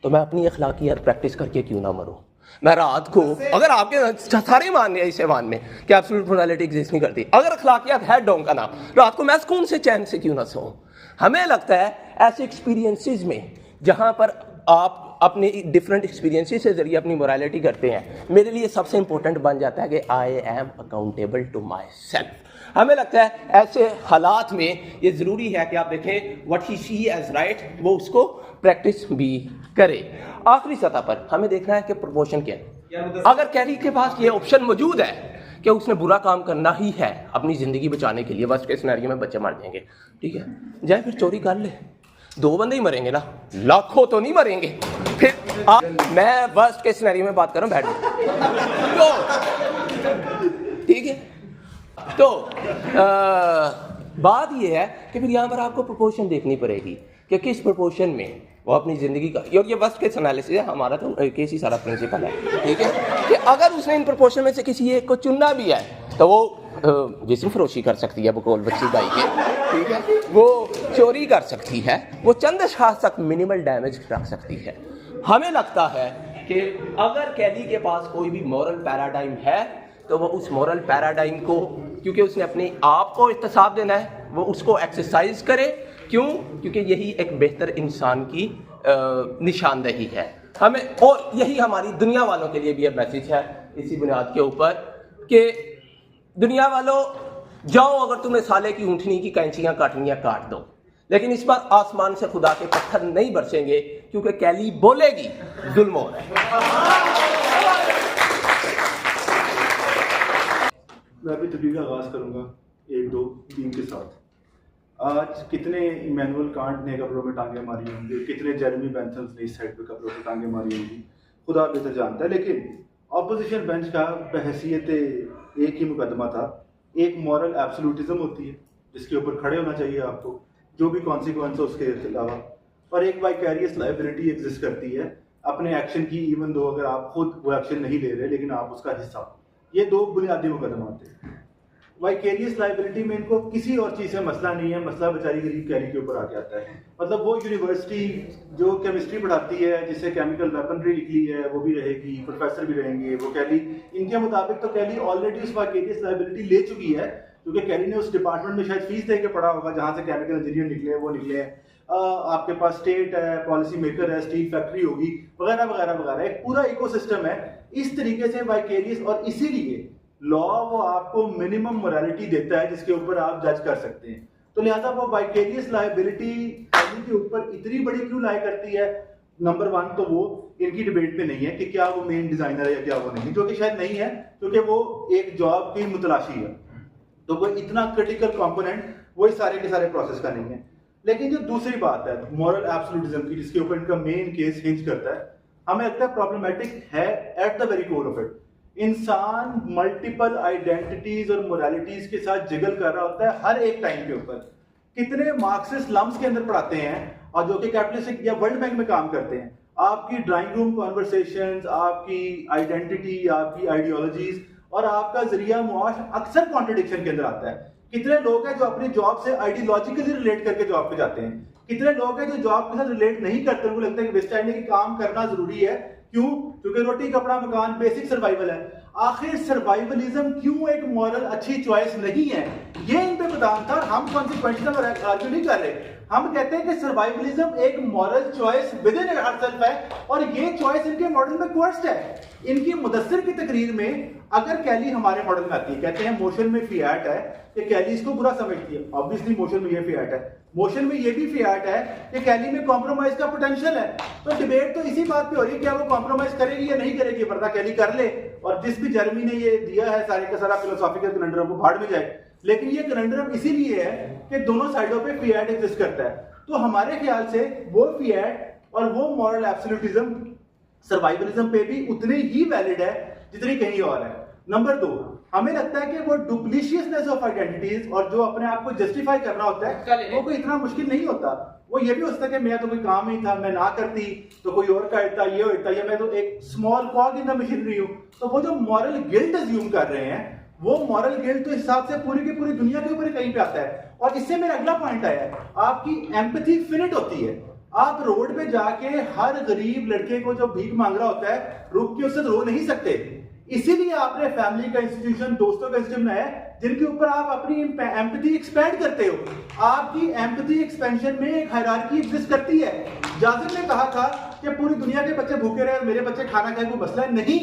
तो मैं अपनी अखलाकियात प्रैक्टिस करके क्यों ना मरूँ? मैं रात को, अगर आपके सारे मान रहे हैं इस ईमान में कि एब्सोल्यूट मोरालिटी एग्जिस्ट नहीं करती, अगर अखलाकियात है डोंग का नाम, रात को मैं सुकून से चैन से क्यों ना सोऊं? हमें लगता है ऐसे एक्सपीरियंसेस में जहां पर आप अपने डिफरेंट एक्सपीरियंसेस से जरिए अपनी मोरालिटी करते हैं, मेरे लिए सबसे इंपॉर्टेंट बन जाता है कि I am accountable to my self. हमें लगता है ऐसे हालात में ये ज़रूरी है कि आप देखें what he see as right, वो उसको प्रैक्टिस भी करे। आखिरी सतह पर हमें देखना है कि प्रपोर्शन क्या है। अगर कैरी के पास ये ऑप्शन मौजूद है कि उसने बुरा काम करना ही है अपनी ज़िंदगी बचाने के लिए, वर्स्ट केस सिनेरियो में बच्चे मर जाएंगे, ठीक है, जाए फिर चोरी कर ले, 2 बंदे ही मरेंगे ना, लाखों तो नहीं मरेंगे। फिर मैं वर्स्ट केस सिनेरियो में बात कर रहा हूँ, बैठ तो ठीक है। तो बात ये है कि फिर यहाँ पर आपको प्रोपोर्शन देखनी पड़ेगी कि किस प्रोपोर्शन में वो अपनी ज़िंदगी का, और ये वर्स्ट केस एनालिसिस है, हमारा तो केस ही सारा प्रिंसिपल है, ठीक है, कि अगर उसने इन प्रोपोर्शन में से किसी एक को चुनना भी है तो वो जिस्म फरोशी कर सकती है बकौल बच्ची गाय के, ठीक है, वो चोरी कर सकती है, वो चंद अशखास तक मिनिमल डैमेज रख सकती है। हमें लगता है कि अगर कैदी के पास कोई भी मॉरल पैराडाइम है तो वो उस मॉरल पैराडाइम को, क्योंकि उसने अपने आप को इख्तिसाब देना है, वो उसको एक्सरसाइज करे। क्यों? क्योंकि यही एक बेहतर इंसान की निशानदेही है हमें, और यही हमारी दुनिया वालों के लिए भी एक मैसेज है इसी बुनियाद के ऊपर कि दुनिया वालों, जाओ, अगर तुम्हें साले की ऊँटनी की कैंचियाँ काटनियाँ काट दो, लेकिन इस बार आसमान से खुदा के पत्थर नहीं बरसेंगे, क्योंकि कैली बोलेगी जुल्म हो रहा है। मैं अभी तकरीर का आगाज़ करूँगा 1-2 टीम के साथ। आज कितने इमैनुअल कांट ने कब्रों में टांगे मारी होंगी, कितने जेरेमी बेंथम ने इस साइड पे कब्रों में टांगे मारी होंगी, खुदा बेहतर जानता है। लेकिन ऑपोजिशन बेंच का बहैसियत एक ही मुकदमा था, एक मॉरल एब्सोल्यूटिज्म होती है जिसके ऊपर खड़े होना चाहिए आपको, जो भी कॉन्सिक्वेंस है उसके अलावा, और एक वाइकैरियस लायबिलिटी एग्जिस्ट करती है अपने एक्शन की, इवन दो अगर आप खुद वो एक्शन नहीं ले रहे लेकिन आप उसका हिस्सा। ये 2 बुनियादी मुकदमा होते हैं। वाइकेरियस लाइबिलिटी में इनको किसी और चीज़ से मसला नहीं है, मसला बेचारी गरीब कैली के ऊपर आके आता है। मतलब वो यूनिवर्सिटी जो केमिस्ट्री पढ़ाती है, जिससे केमिकल वेपनरी निकली है, वो भी रहेगी, प्रोफेसर भी रहेंगे, वो कैली, इनके मुताबिक तो कैली ऑलरेडी उस वाइकेरियस लाइबिलिटी ले चुकी है, क्योंकि कैली ने उस डिपार्टमेंट में शायद फीस दे के पढ़ा होगा जहाँ से केमिकल इंजीनियर निकले, वो निकले। आपके पास स्टेट है, पॉलिसी मेकर है, स्टील फैक्ट्री होगी, वगैरह वगैरह वगैरह, एक पूरा इकोसिस्टम है इस तरीके से वाइकेरियस। और इसीलिए लॉ वो आपको मिनिमम मोरालिटी देता है जिसके ऊपर आप जज कर सकते हैं। तो लिहाजा वो वाइकेरियस लायबिलिटी के ऊपर इतनी बड़ी क्यों लाई करती है? नंबर 1 तो वो इनकी डिबेट पे नहीं है कि क्या वो मेन डिजाइनर है या क्या वो नहीं, जो कि शायद नहीं है, क्योंकि वो एक जॉब की मुतलाशी है, तो वो इतना क्रिटिकल कंपोनेंट वो इस सारे के सारे प्रोसेस का नहीं है। लेकिन जो दूसरी बात है मॉरल एब्सोल्यूटिज्म की, जिसके ऊपर इनका मेन केस हिंज करता है, हमें लगता है प्रॉब्लमेटिक है at the very core of it. इंसान मल्टीपल आइडेंटिटीज और मोरालिटीज के साथ जिगल कर रहा होता है हर एक टाइम के ऊपर। कितने मार्क्सिस्ट लम्स के अंदर पढ़ाते हैं और जो कि कैपिटलिस्टिक या वर्ल्ड बैंक में काम करते हैं, आपकी ड्राइंग रूम कॉन्वर्सेशंस, आपकी आइडेंटिटी, आपकी आइडियोलॉजीज और आपका जरिया मुआश अक्सर कॉन्ट्रडिक्शन के अंदर आता है। कितने लोग हैं जो अपनी जॉब से आइडियोलॉजिकली रिलेट करके जॉब पे जाते हैं, कितने लोग हैं जो जॉब के साथ रिलेट नहीं करते, उनको लगता है कि वेस्टर्न की काम करना जरूरी है। क्यों? क्योंकि रोटी कपड़ा मकान बेसिक सर्वाइवल है। आखिर सर्वाइवलिज्म क्यों एक मॉरल अच्छी चॉइस नहीं है? ये इन पे बदाम था। हम कॉन्सिक्वेंसेस पर आर्ग्यू नहीं कर रहे, हम कहते हैं कि सर्वाइवलिज्म एक moral choice with in herself है और ये चॉइस इनके मॉडल में कोर्स्ड है। इनकी मुदस्सिर की तकरीर में अगर कैली हमारे मॉडल में आती है, कहते हैं मोशन में फियाट है, कि कैली इसको बुरा समझती है। ऑब्वियसली मोशन में ये फियाट है, मोशन में ये भी फियाट है कि कैली में कॉम्प्रोमाइज का पोटेंशियल है। तो डिबेट तो इसी बात पे हो रही है, क्या वो कॉम्प्रोमाइज करेगी या नहीं करेगी, वरना कैली कर ले। और जिस भी जर्मी ने ये दिया है सारे का सारा फिलोसॉफिकल कनंड्रम वो भाड़ में जाए। लेकिन ये कनंड्रम इसीलिए है कि दोनों साइडों पे फियाट एग्जिस्ट करता है। तो हमारे ख्याल से वो फियाट और वो मॉरल एब्सोल्यूटिज्म सर्वाइवलिज्म पे भी उतनी ही वैलिड है जितनी कहीं और है। नंबर 2, हमें लगता है कि वो डुप्लीशियसनेस ऑफ आइडेंटिटीज और जो अपने आप को जस्टिफाई करना होता है वो कोई इतना मुश्किल नहीं होता। वो ये भी हो सकता है कि मैं तो कोई काम ही था, मैं ना करती तो कोई और करता, ये होता, या मैं तो एक स्मॉल कॉग इन द मशीनरी हूं। तो वो जो मॉरल गिल्ट अज्यूम कर रहे हैं, वो मॉरल गिल्ट तो इस हिसाब से पूरी की पूरी दुनिया के ऊपर कहीं पे आता है। और इससे मेरा अगला पॉइंट आया है, आपकी एम्पैथी फिनिट होती है। आप रोड पे जाके हर गरीब लड़के को जो भीख मांग रहा होता है रुक के उससे रो नहीं सकते। इसीलिए आपने फैमिली का इंस्टीट्यूशन, दोस्तों का इंस्टीट्यूशन बनाया है जिनके ऊपर आप अपनी एम्पैथी एक्सपेंड करते हो। आपकी एम्पैथी एक्सपेंशन में एक हायरार्की एग्जिस्ट करती है। जाजिर ने कहा था कि पूरी दुनिया के बच्चे भूखे रहे और मेरे बच्चे खाना खाए, कोई मसला नहीं।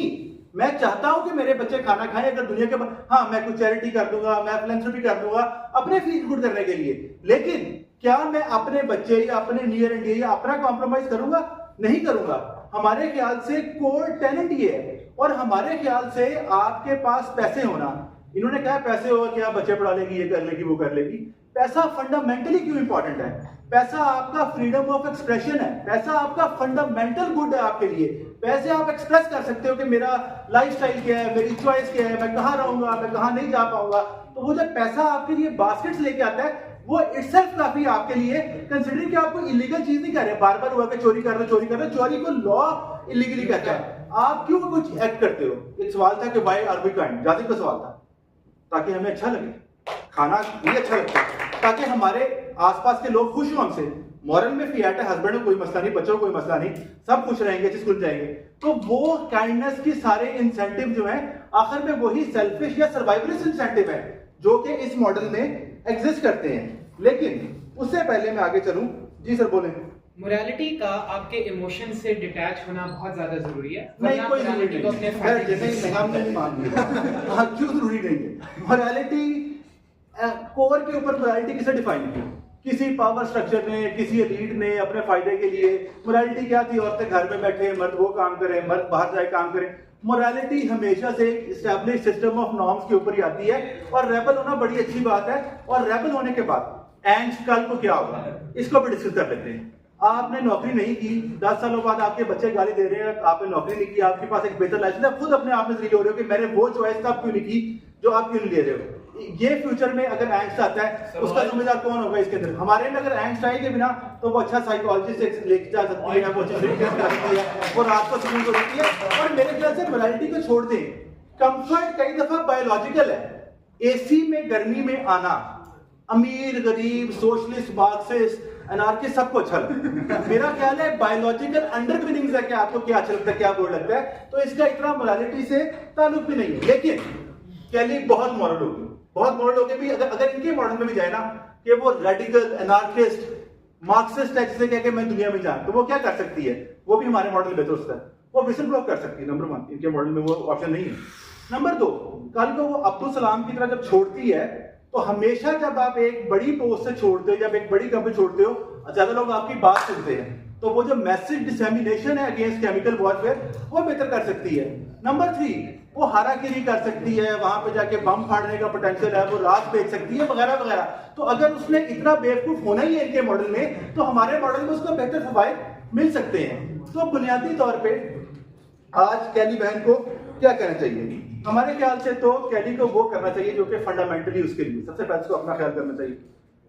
मैं चाहता हूं कि मेरे बच्चे खाना खाएं। अगर दुनिया के हाँ, मैं कुछ चैरिटी कर दूंगा, मैं फिलैंथ्रोपी कर दूंगा अपने फील गुड करने के लिए, लेकिन क्या मैं अपने बच्चे या अपने नियर एंड डियर या अपना कॉम्प्रोमाइज करूंगा? नहीं करूंगा। हमारे ख्याल से कोर टेनेंट ये है, और हमारे ख्याल से आपके पास पैसे होना, इन्होंने कहा पैसे होगा कि आप बच्चे पढ़ा लेगी, ये कर लेगी, वो कर लेगी। पैसा फंडामेंटली क्यों इंपॉर्टेंट है? पैसा आपका फ्रीडम ऑफ एक्सप्रेशन है, पैसा आपका फंडामेंटल गुड है आपके लिए। पैसे आप एक्सप्रेस कर सकते हो कि मेरा लाइफस्टाइल क्या है, मेरी चॉइस क्या है, मैं कहाँ रहूंगा, मैं कहाँ नहीं जा पाऊंगा। तो वो जब पैसा आपके लिए बास्केट्स लेके आता है, वो इटसेल्फ काफी आपके लिए, कंसीडरिंग कि आप कोई इलीगल चीज नहीं कर रहे, बार बार हुआ कि चोरी कर रहे हो, चोरी कर रहे हो, चोरी को लॉ इलीगली कहता है। आप क्यों कुछ एक्ट करते हो? एक सवाल था कि व्हाई आर वी काइंड, जाजिर का सवाल था, ताकि हमें अच्छा लगे, खाना भी अच्छा लगता है, ताकि हमारे आसपास के लोग खुश हों हमसे। मॉरल में फियाट है, हस्बैंड को कोई मसला नहीं, बच्चों को कोई मसला नहीं, सब खुश रहेंगे, अच्छे स्कूल जाएंगे। तो वो काइंडनेस की सारे इंसेंटिव जो हैं आखिर में वही सेल्फिश या सर्वाइवलिस्ट इंसेंटिव है जो कि इस मॉडल में एग्जिस्ट करते हैं। लेकिन उससे पहले मैं आगे चलूं, जी सर बोलें। मोरालिटी का आपके इमोशन से डिटैच होना बहुत ज्यादा जरूरी है। नहीं, कोई जरूरी नहीं, हाँ क्यों जरूरी नहीं है? मोरालिटी कोर के ऊपर मोरालिटी किसे डिफाइन की? किसी पावर स्ट्रक्चर ने, किसी एलीट ने अपने फायदे के लिए। मोरालिटी क्या थी? औरतें घर में बैठे, मर्द वो काम करें, मर्द बाहर जाए काम करें। मोरालिटी हमेशा से एस्टैब्लिश सिस्टम ऑफ नॉर्म्स के ऊपर ही आती है, और रेबल होना बड़ी अच्छी बात है। और रेबल होने के बाद एंड कल को क्या होगा, इसको भी डिस्कस कर लेते हैं। आपने नौकरी नहीं की, 10 सालों बाद आपके बच्चे गाली दे रहे हैं, आपने नौकरी नहीं की, आपके पास एक बेहतर लाइफ है, खुद अपने आप में जलील हो रहे हो कि मैंने वो चॉइस तब क्यों नहीं की जो आप क्यों नहीं ले रहे हो। ये फ्यूचर में अगर एंग्स्ट आता है, उसका जिम्मेदार कौन होगा इसके अंदर? हमारे में अगर एंग्स्ट आए के बिना, तो वो अच्छा साइकोलॉजिस्ट लेके जा सकती है, वो अच्छी ट्रीटमेंट कर सकती है, वो रात को सुकून को देती है। और मेरे ख्याल से मोरालिटी को छोड़ दें। कंफर्ट कई दफा बायोलॉजिकल है। एसी में गर्मी में आना, अमीर गरीब, सोशलिस्ट, मार्क्सिस्ट, अनार्किस्ट, सबको अच्छा लगता है। मेरा ख्याल है बायोलॉजिकल अंडरपिनिंग्स है कि आपको क्या अच्छा लगता है, क्या बुरा लगता है, तो इसका इतना मोरालिटी से ताल्लुक भी नहीं है। लेकिन कैली बहुत मॉरल होगी, बहुत मॉरल होगी भी। अगर इनके मॉडल में भी जाए ना कि वो रेडिकल, अनार्किस्ट, मार्क्सिस्ट है, जिसे कह के मैं दुनिया में जाऊं, तो वो क्या कर सकती है? वो भी हमारे मॉडल में बेहतर होता है, वो विसल ब्लॉक कर सकती है। नंबर 1, इनके मॉडल में वो ऑप्शन नहीं है। नंबर 2, कल को वो अब्दुल सलाम की तरह जब छोड़ती है, तो हमेशा जब आप एक बड़ी पोस्ट से छोड़ते हो, जब एक बड़ी कंपनी छोड़ते हो, ज्यादा लोग आपकी बात सुनते हैं, तो वो जो मैसेज डिसेमिनेशन है अगेंस्ट केमिकल वॉरफेयर, वो बेहतर कर सकती है। नंबर 3, वो हाराकिरी कर सकती है, वहां पे जाके बम फाड़ने का पोटेंशियल है, वो रात बेच सकती है, वगैरह वगैरह। तो अगर उसने इतना बेवकूफ होना ही है इनके मॉडल में, तो हमारे मॉडल में उसको बेहतर फवायद मिल सकते हैं। तो बुनियादी तौर पे आज कैली बहन को क्या करना चाहिए? हमारे ख्याल से तो कैली को वो करना चाहिए जो कि फंडामेंटली उसके लिए सबसे पहले उसको अपना ख्याल करना चाहिए।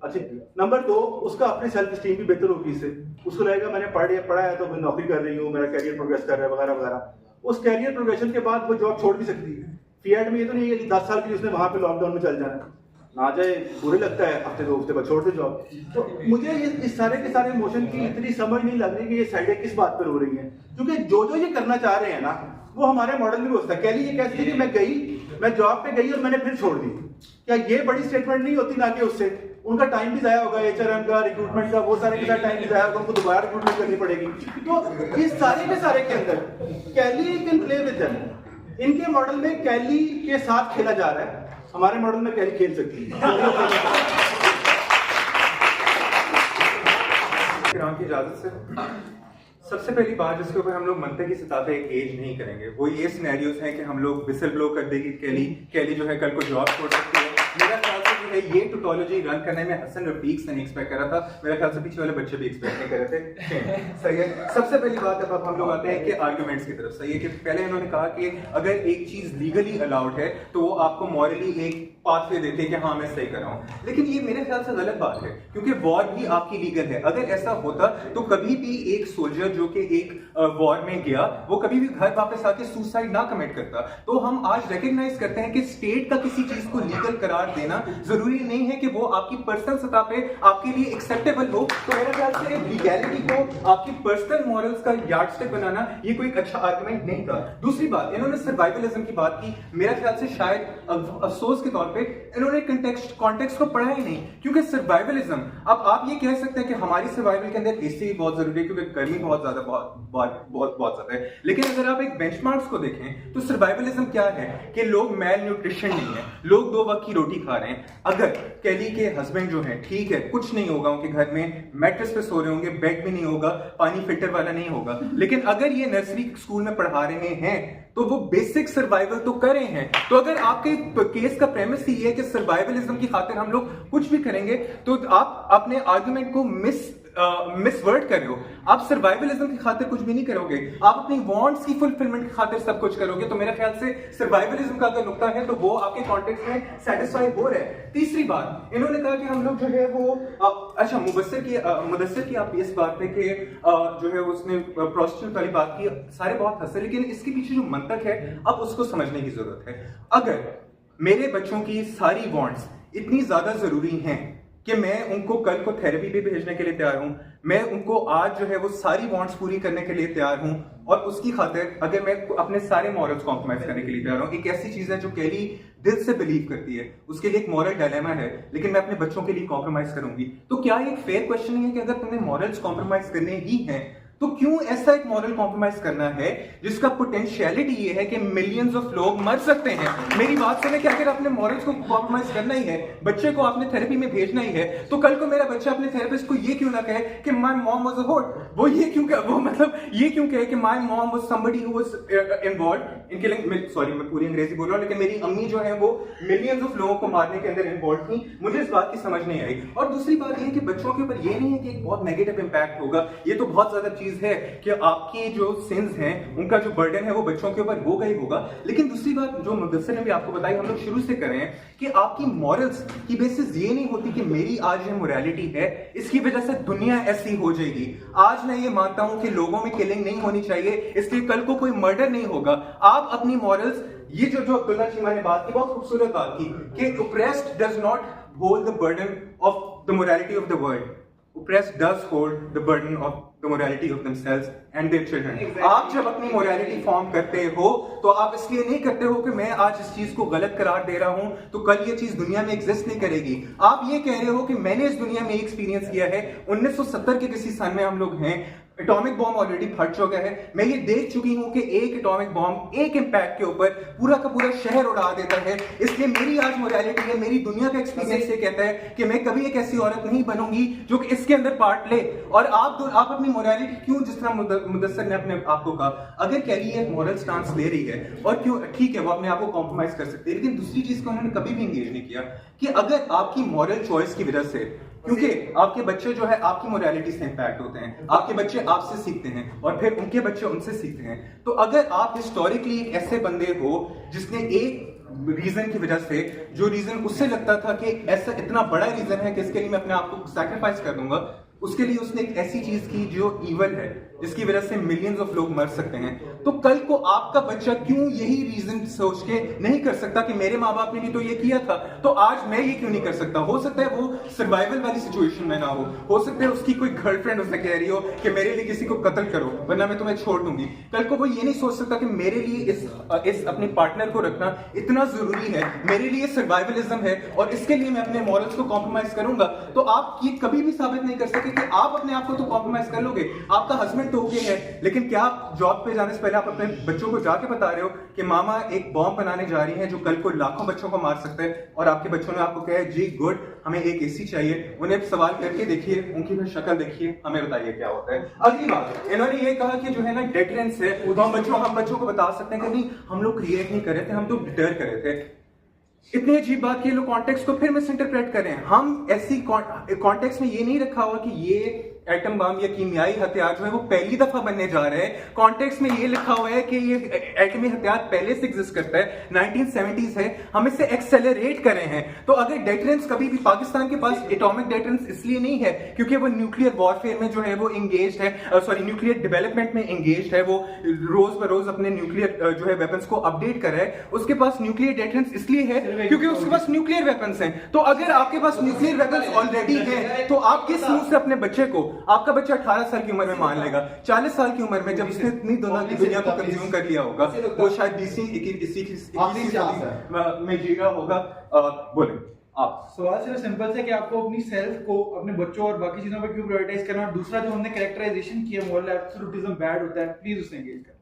अच्छा, नंबर 2, उसका अपनी सेल्फ स्टीम भी बेहतर होगी इससे। उसको लगेगा मैंने पढ़ा है तो मैं नौकरी कर रही हूँ, मेरा कैरियर प्रोग्रेस कर रहा है, वगैरह वगैरह। उस कैरियर प्रोग्रेशन के बाद वो जॉब छोड़ भी सकती है। फिएट में ये तो नहीं है कि 10 साल के लिए उसने वहां पे लॉकडाउन में चल जाना, ना जाए बुरे लगता है, हफ्ते 2 हफ्ते बाद छोड़ दे जॉब। तो मुझे इस सारे के सारे इमोशन की इतनी समझ नहीं लग रही कि ये साइडें किस बात पर हो रही हैं, क्योंकि जो जो ये करना चाह रहे हैं ना, वो हमारे मॉडल में होता है। कैली ये कहती है कि मैं जॉब पे गई और मैंने फिर छोड़ दी। क्या ये बड़ी स्टेटमेंट नहीं होती? ना कि उससे उनका टाइम भी जाया होगा, एचआरएम का, रिक्रूटमेंट का, वो सारे के साथ टाइम भी जाया होगा, उनको दोबारा रिक्रूटमेंट करनी पड़ेगी। तो इस सारे के सारे के अंदर कैली कैन प्ले विद देम। इनके मॉडल में कैली के साथ खेला जा रहा है, हमारे मॉडल में कैली खेल सकती है। की इजाजत से सबसे पहली बात जिसके ऊपर हम लोग मनते की सतह पे एक एज नहीं करेंगे, वो ये सिनेरियोस हैं कि हम लोग विसल ब्लो कर देगी कैली जो है कल को जॉब छोड़ सकती है। मेरा ख्याल से जो है ये टोटोलॉजी रन करने में हसन रफीक से नहीं एक्सपेक्ट कर रहा था, मेरे ख्याल से पीछे वाले बच्चे भी एक्सपेक्ट नहीं कर रहे थे। सही है। सबसे पहली बात अब हम लोग आते हैं कि आर्गुमेंट्स की तरफ। सही है कि पहले इन्होंने कहा कि अगर एक चीज लीगली अलाउड है तो वो आपको मॉरली एक पाथवे देते हैं कि हाँ मैं सही कर रहा हूँ, लेकिन ये मेरे ख्याल से गलत बात है, क्योंकि वॉर भी आपकी लीगल है। अगर ऐसा होता तो कभी भी एक सोल्जर जो कि एक वॉर में गया, वो कभी भी घर वापस आके सुसाइड ना कमिट करता। तो हम आज रिकॉग्नाइज करते हैं कि स्टेट का किसी चीज को लीगल करार देना जरूरी नहीं है कि वो आपकी पर्सनल सतह पे आपके लिए एक्सेप्टेबल हो। तो मेरे ख्याल से लीगैलिटी को आपकी पर्सनल मॉरल्स का यार्डस्टिक बनाना ये कोई अच्छा आर्गुमेंट नहीं था। दूसरी बात, इन्होंने सर्वाइवलिज्म की बात की, मेरा ख्याल से शायद अफसोस के तौर पे इन्होंने कॉन्टेक्स्ट को पढ़ा ही नहीं, क्योंकि सर्वाइवलिज्म, अब आप ये कह सकते हैं कि हमारी सर्वाइवल के अंदर एसी भी बहुत जरूरी है क्योंकि गर्मी बहुत ज्यादा है, लेकिन अगर आप एक बेंचमार्क्स को देखें तो सर्वाइवलिज्म क्या है कि लोग मैल न्यूट्रिशन नहीं है, लोग 2 वक्त की रोटी खा रहे हैं। अगर कैली के हस्बैंड जो है, ठीक है, कुछ नहीं होगा उनके घर में, मैट्रेस पे सो रहे होंगे, बेड भी नहीं होगा, पानी फिल्टर वाला नहीं होगा, लेकिन अगर ये नर्सरी स्कूल में पढ़ा रहे हैं तो वो बेसिक सर्वाइवल तो कर रहे हैं। तो अगर आपके केस का प्रेमिस ही है कि सर्वाइवलिज्म की खातिर हम लोग कुछ भी करेंगे, तो आप अपने आर्गुमेंट को मिसवर्ड कर रहे हो। आप सर्वाइवलिज्म की खातिर कुछ भी नहीं करोगे, आप अपनी वांट्स की फुलफिलमेंट की खातिर सब कुछ करोगे। तो मेरा ख्याल से सर्वाइवलिज्म का अगर नुकता है तो वो आपके कॉन्टेक्स्ट में सेटिस्फाई हो रहा है। तीसरी बात, इन्होंने कहा कि हम लोग जो है वो अच्छा मुदस्सिर की आप इस बात पे कि जो है उसने प्रोस्टिट्यूट वाली बात की, सारे बहुत हंसे, लेकिन इसके पीछे जो मंतक है अब उसको समझने की जरूरत है। अगर मेरे बच्चों की सारी वांट्स इतनी ज्यादा जरूरी हैं कि मैं उनको कल को थेरेपी पे भेजने के लिए तैयार हूं, मैं उनको आज जो है वो सारी वांट्स पूरी करने के लिए तैयार हूं, और उसकी खातिर अगर मैं अपने सारे मॉरल्स कॉम्प्रोमाइज करने के लिए तैयार हूं, एक ऐसी चीज है जो कैली दिल से बिलीव करती है, उसके लिए एक मॉरल डायलेमा है, लेकिन मैं अपने बच्चों के लिए कॉम्प्रोमाइज करूंगी। तो क्या एक फेयर क्वेश्चन नहीं है कि अगर तुम्हें मॉरल्स कॉम्प्रोमाइज करने ही हैं तो क्यों ऐसा एक मॉरल कॉम्प्रोमाइज करना है जिसका पोटेंशियलिटी ये है कि मिलियंस ऑफ लोग मर सकते हैं। मेरी बात सुने कि अगर आपने मॉरल्स को कॉम्प्रोमाइज करना ही है, बच्चे को आपने थेरेपी में भेजना ही है, तो कल को मेरा बच्चा अपने थेरेपिस्ट को ये क्यों ना कहे कि माय मॉम वाज अ होर, वो ये क्यों कहे कि my mom was somebody who was involved in killing, sorry मैं पूरी अंग्रेजी बोल रहा हूं, लेकिन मेरी अम्मी जो है वो मिलियंस ऑफ लोगों को मारने के अंदर इन्वॉल्व थी। मुझे इस बात की समझ नहीं आई। और दूसरी बात ये है कि बच्चों के ऊपर ये नहीं है कि एक बहुत नेगेटिव इंपैक्ट होगा, ये तो बहुत ज्यादा चीज है कि आपकी जो सिंस हैं उनका जो बर्डन है वो बच्चों के ऊपर होगा ही होगा। लेकिन दूसरी बात जो मुदस्सिर ने भी आपको बताई, हम लोग शुरू से कर रहे हैं कि आपकी मॉरल्स की बेसिस ये नहीं होती कि मेरी आज ये मोरालिटी है इसकी वजह से दुनिया ऐसी हो जाएगी। आज मैं ये मानता हूं कि लोगों में किलिंग नहीं होनी चाहिए, इसलिए कल को कोई मर्डर नहीं होगा। आप अपनी मॉरल्स, ये जो अब्दुल्ला चीमा ने बात की, बहुत खूबसूरत बात की कि oppressed does not hold the burden of the morality of the world. Oppressed does hold the burden of the morality of themselves and their children. आप जब अपनी morality फॉर्म करते हो तो आप इसलिए नहीं करते हो कि मैं आज इस चीज को गलत करार दे रहा हूं तो कल ये चीज दुनिया में एग्जिस्ट नहीं करेगी। आप ये कह रहे हो कि मैंने इस दुनिया में एक्सपीरियंस किया है, 1970 के किसी सन में हम लोग हैं, एटॉमिक बॉम्ब ऑलरेडी फट चुका है, मैं ये देख चुकी हूं कि एक एटॉमिक बॉम्ब एक इंपैक्ट के ऊपर पूरा का पूरा शहर उड़ा देता है, इसलिए मेरी आज मोरालिटी है, मेरी दुनिया का एक्सपीरियंस ये कहता है कि मैं कभी एक ऐसी औरत नहीं बनूंगी जो कि इसके अंदर पार्ट ले। और आप अपनी मोरालिटी क्यों, जिस तरह मुदस्सिर ने अपने आप को कहा, अगर कैली एक मॉरल स्टांस ले रही है और क्यों, ठीक है वो अपने आप को कॉम्प्रोमाइज कर सकती है, लेकिन दूसरी चीज को उन्होंने कभी भी एंगेज नहीं किया कि अगर आपकी मॉरल चॉइस की वजह से, क्योंकि आपके बच्चे जो है आपकी मोरालिटी से इंपैक्ट होते हैं, आपके बच्चे आपसे सीखते हैं और फिर उनके बच्चे उनसे सीखते हैं, तो अगर आप हिस्टोरिकली एक ऐसे बंदे हो जिसने एक रीजन की वजह से, जो रीजन उससे लगता था कि ऐसा इतना बड़ा रीजन है कि इसके लिए मैं अपने आप को सैक्रिफाइस कर दूंगा, उसके लिए उसने एक ऐसी चीज की जो इवल है जिसकी वजह से मिलियंस ऑफ लोग मर सकते हैं, तो कल को आपका बच्चा क्यों यही रीजन सोच के नहीं कर सकता कि मेरे माँ बाप ने भी तो ये किया था, तो आज मैं ये क्यों नहीं कर सकता। हो सकता है वो सर्वाइवल वाली सिचुएशन में ना हो सकता है उसकी कोई गर्लफ्रेंड उससे कह रही हो कि मेरे लिए किसी को कत्ल करो वरना मैं तुम्हें छोड़ दूंगी, कल को वो ये नहीं सोच सकता कि मेरे लिए इस अपने पार्टनर को रखना इतना जरूरी है, मेरे लिए सर्वाइवलिज्म है और इसके लिए मैं अपने मॉरल्स को कॉम्प्रोमाइज करूंगा। तो आप ये कभी भी साबित नहीं कर सकते कि आप अपने आप को तो कॉम्प्रोमाइज कर लोगे, आपका हस्बैंड तो ओके है, लेकिन क्या आप जॉब पे जाने से पहले आप अपने बच्चों को जाके बता रहे हो कि मामा एक बॉम्ब बनाने जा रही है जो कल को लाखों बच्चों को मार सकता है, और आपके बच्चों ने आपको कहा जी गुड हमें एक एसी चाहिए, उन्हें सवाल करके देखिए, उनकी फिर शक्ल देखिए, हमें बताइए क्या होता है। अगली बात, इन्होंने ये कहा कि जो है ना डेटरेंस है, तो हम बच्चों को बता सकते हैं कि नहीं हम लोग क्रिएट नहीं कर रहे थे, हम तो डिटर कर रहे थे। इतनी अजीब बात कि ये लोग कॉन्टेक्स्ट को फिर मिस इंटरप्रेट कर रहे हैं। हम ऐसी कॉन्टेक्स्ट में ये नहीं रखा हुआ कि ये एटम बम या कीमियाई हथियार जो है वो पहली दफा बनने जा रहे हैं। कॉन्टेक्स्ट में ये लिखा हुआ है कि ये एटमी हथियार पहले से एग्जिस्ट करता है, 1970s है, हम इससे एक्सेलरेट कर रहे हैं। तो अगर डेटरेंस कभी भी पाकिस्तान के पास एटॉमिक डेटरेंस इसलिए नहीं है क्योंकि वो न्यूक्लियर वॉरफेयर में जो है वो एंगेज है, सॉरी न्यूक्लियर डेवलपमेंट में एंगेज है, वो रोज ब रोज अपने न्यूक्लियर जो है वेपन्स को अपडेट कर रहा है। उसके पास न्यूक्लियर डेटरेंस इसलिए है क्योंकि उसके पास न्यूक्लियर वेपन्स हैं। तो अगर आपके पास न्यूक्लियर वेपन्स ऑलरेडी हैं तो आप किस मुंह से अपने बच्चे को, आपका बच्चा 18 साल की उम्र में मान लेगा, 40 साल की उम्र में जब इसने इतनी दुनिया को कंज्यूम कर लिया होगा, वो शायद 21 में जी रहा होगा। बोले आप। सवाल सिर्फ सिंपल से कि आपको अपनी सेल्फ को अपने बच्चों और बाकी चीजों पर क्यों प्रायोरिटाइज करना, और दूसरा जो हमने कैरेक्टराइजेशन किया मॉरल एब्सोल्यूटिज्म बैड होता है, प्लीज उससे एंगेज करें।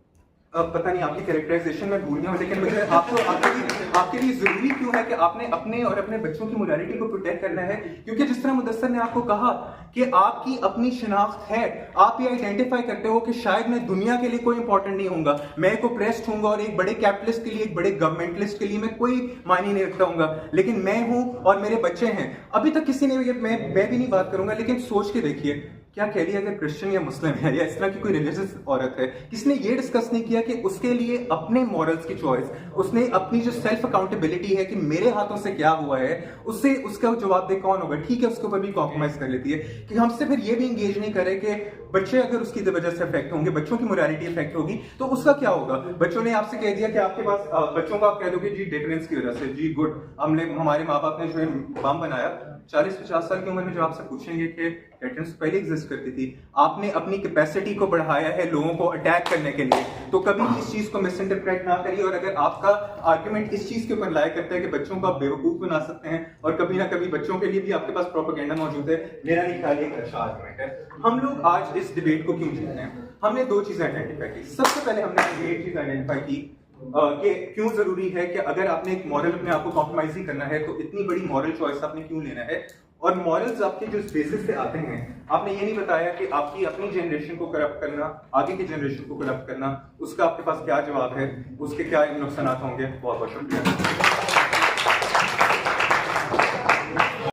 पता नहीं आपकी कैरेक्टराइजेशन में भूल गया हूं, लेकिन मुझे आपके लिए जरूरी क्यों है कि आपने अपने और अपने बच्चों की मोरालिटी को प्रोटेक्ट करना है? क्योंकि जिस तरह मुदस्सर ने आपको कहा कि आपकी अपनी शिनाख्त है, आप ये आइडेंटिफाई करते हो कि शायद मैं दुनिया के लिए कोई इंपॉर्टेंट नहीं होऊंगा, मैं एक ओप्रेस्ड हूंगा और एक बड़े कैपिटलिस्ट के लिए, एक बड़े गवर्नमेंटलिस्ट के लिए मैं कोई मायने नहीं रखता हूंगा, लेकिन मैं हूं और मेरे बच्चे हैं। अभी तक किसी ने, मैं भी नहीं बात करूंगा, लेकिन सोच के देखिए, क्या कैली अगर क्रिश्चियन या मुस्लिम है या इस तरह की कोई रिलीजियस औरत है, किसने ये डिस्कस नहीं किया कि उसके लिए अपने मॉरल्स की चॉइस, उसने अपनी जो सेल्फ अकाउंटेबिलिटी है कि मेरे हाथों से क्या हुआ है, उससे उसका जवाब दे कौन होगा? ठीक है, उसके ऊपर भी कॉम्प्रोमाइज कर लेती है कि हमसे फिर ये भी इंगेज नहीं करे कि बच्चे अगर उसकी वजह से अफेक्ट होंगे, बच्चों की मोरालिटी अफेक्ट होगी, तो उसका क्या होगा? बच्चों ने आपसे कह दिया कि आपके पास बच्चों को आप कह दोगे जी डेटरेंस की वजह से, जी गुड, हमारे माँ बाप ने जो है बम बनाया, 40-50 साल की उम्र में जो आपसे पूछेंगे कि डेटरेंस पहले एग्जिस्ट करती थी, आपने अपनी कैपेसिटी को बढ़ाया है लोगों को अटैक करने के लिए, तो कभी इस चीज को मिस इंटरप्रेट ना करिए। और अगर आपका आर्गुमेंट इस चीज के ऊपर लाया करता है कि बच्चों को आप बेवकूफ बना सकते हैं और कभी ना कभी बच्चों के लिए भी आपके पास प्रोपेगेंडा मौजूद है, मेरा नहीं ख्याल एक अच्छा आर्गुमेंट है। हम लोग आज इस डिबेट को क्यों जीतते हैं? हमने 2 चीजें आइडेंटिफाई की। सबसे पहले हमने एक चीज आइडेंटिफाई की कि क्यों जरूरी है कि अगर आपने एक मॉरल अपने आप को कॉम्प्रोमाइज ही करना है तो इतनी बड़ी मॉरल चॉइस आपने क्यों लेना है। और मॉरल्स आपके जो बेसिस से आते हैं, आपने ये नहीं बताया कि आपकी अपनी जनरेशन को करप्ट करना, आगे की जनरेशन को करप्ट करना, उसका आपके पास क्या जवाब है, उसके क्या नुकसान होंगे। बहुत बहुत शुक्रिया।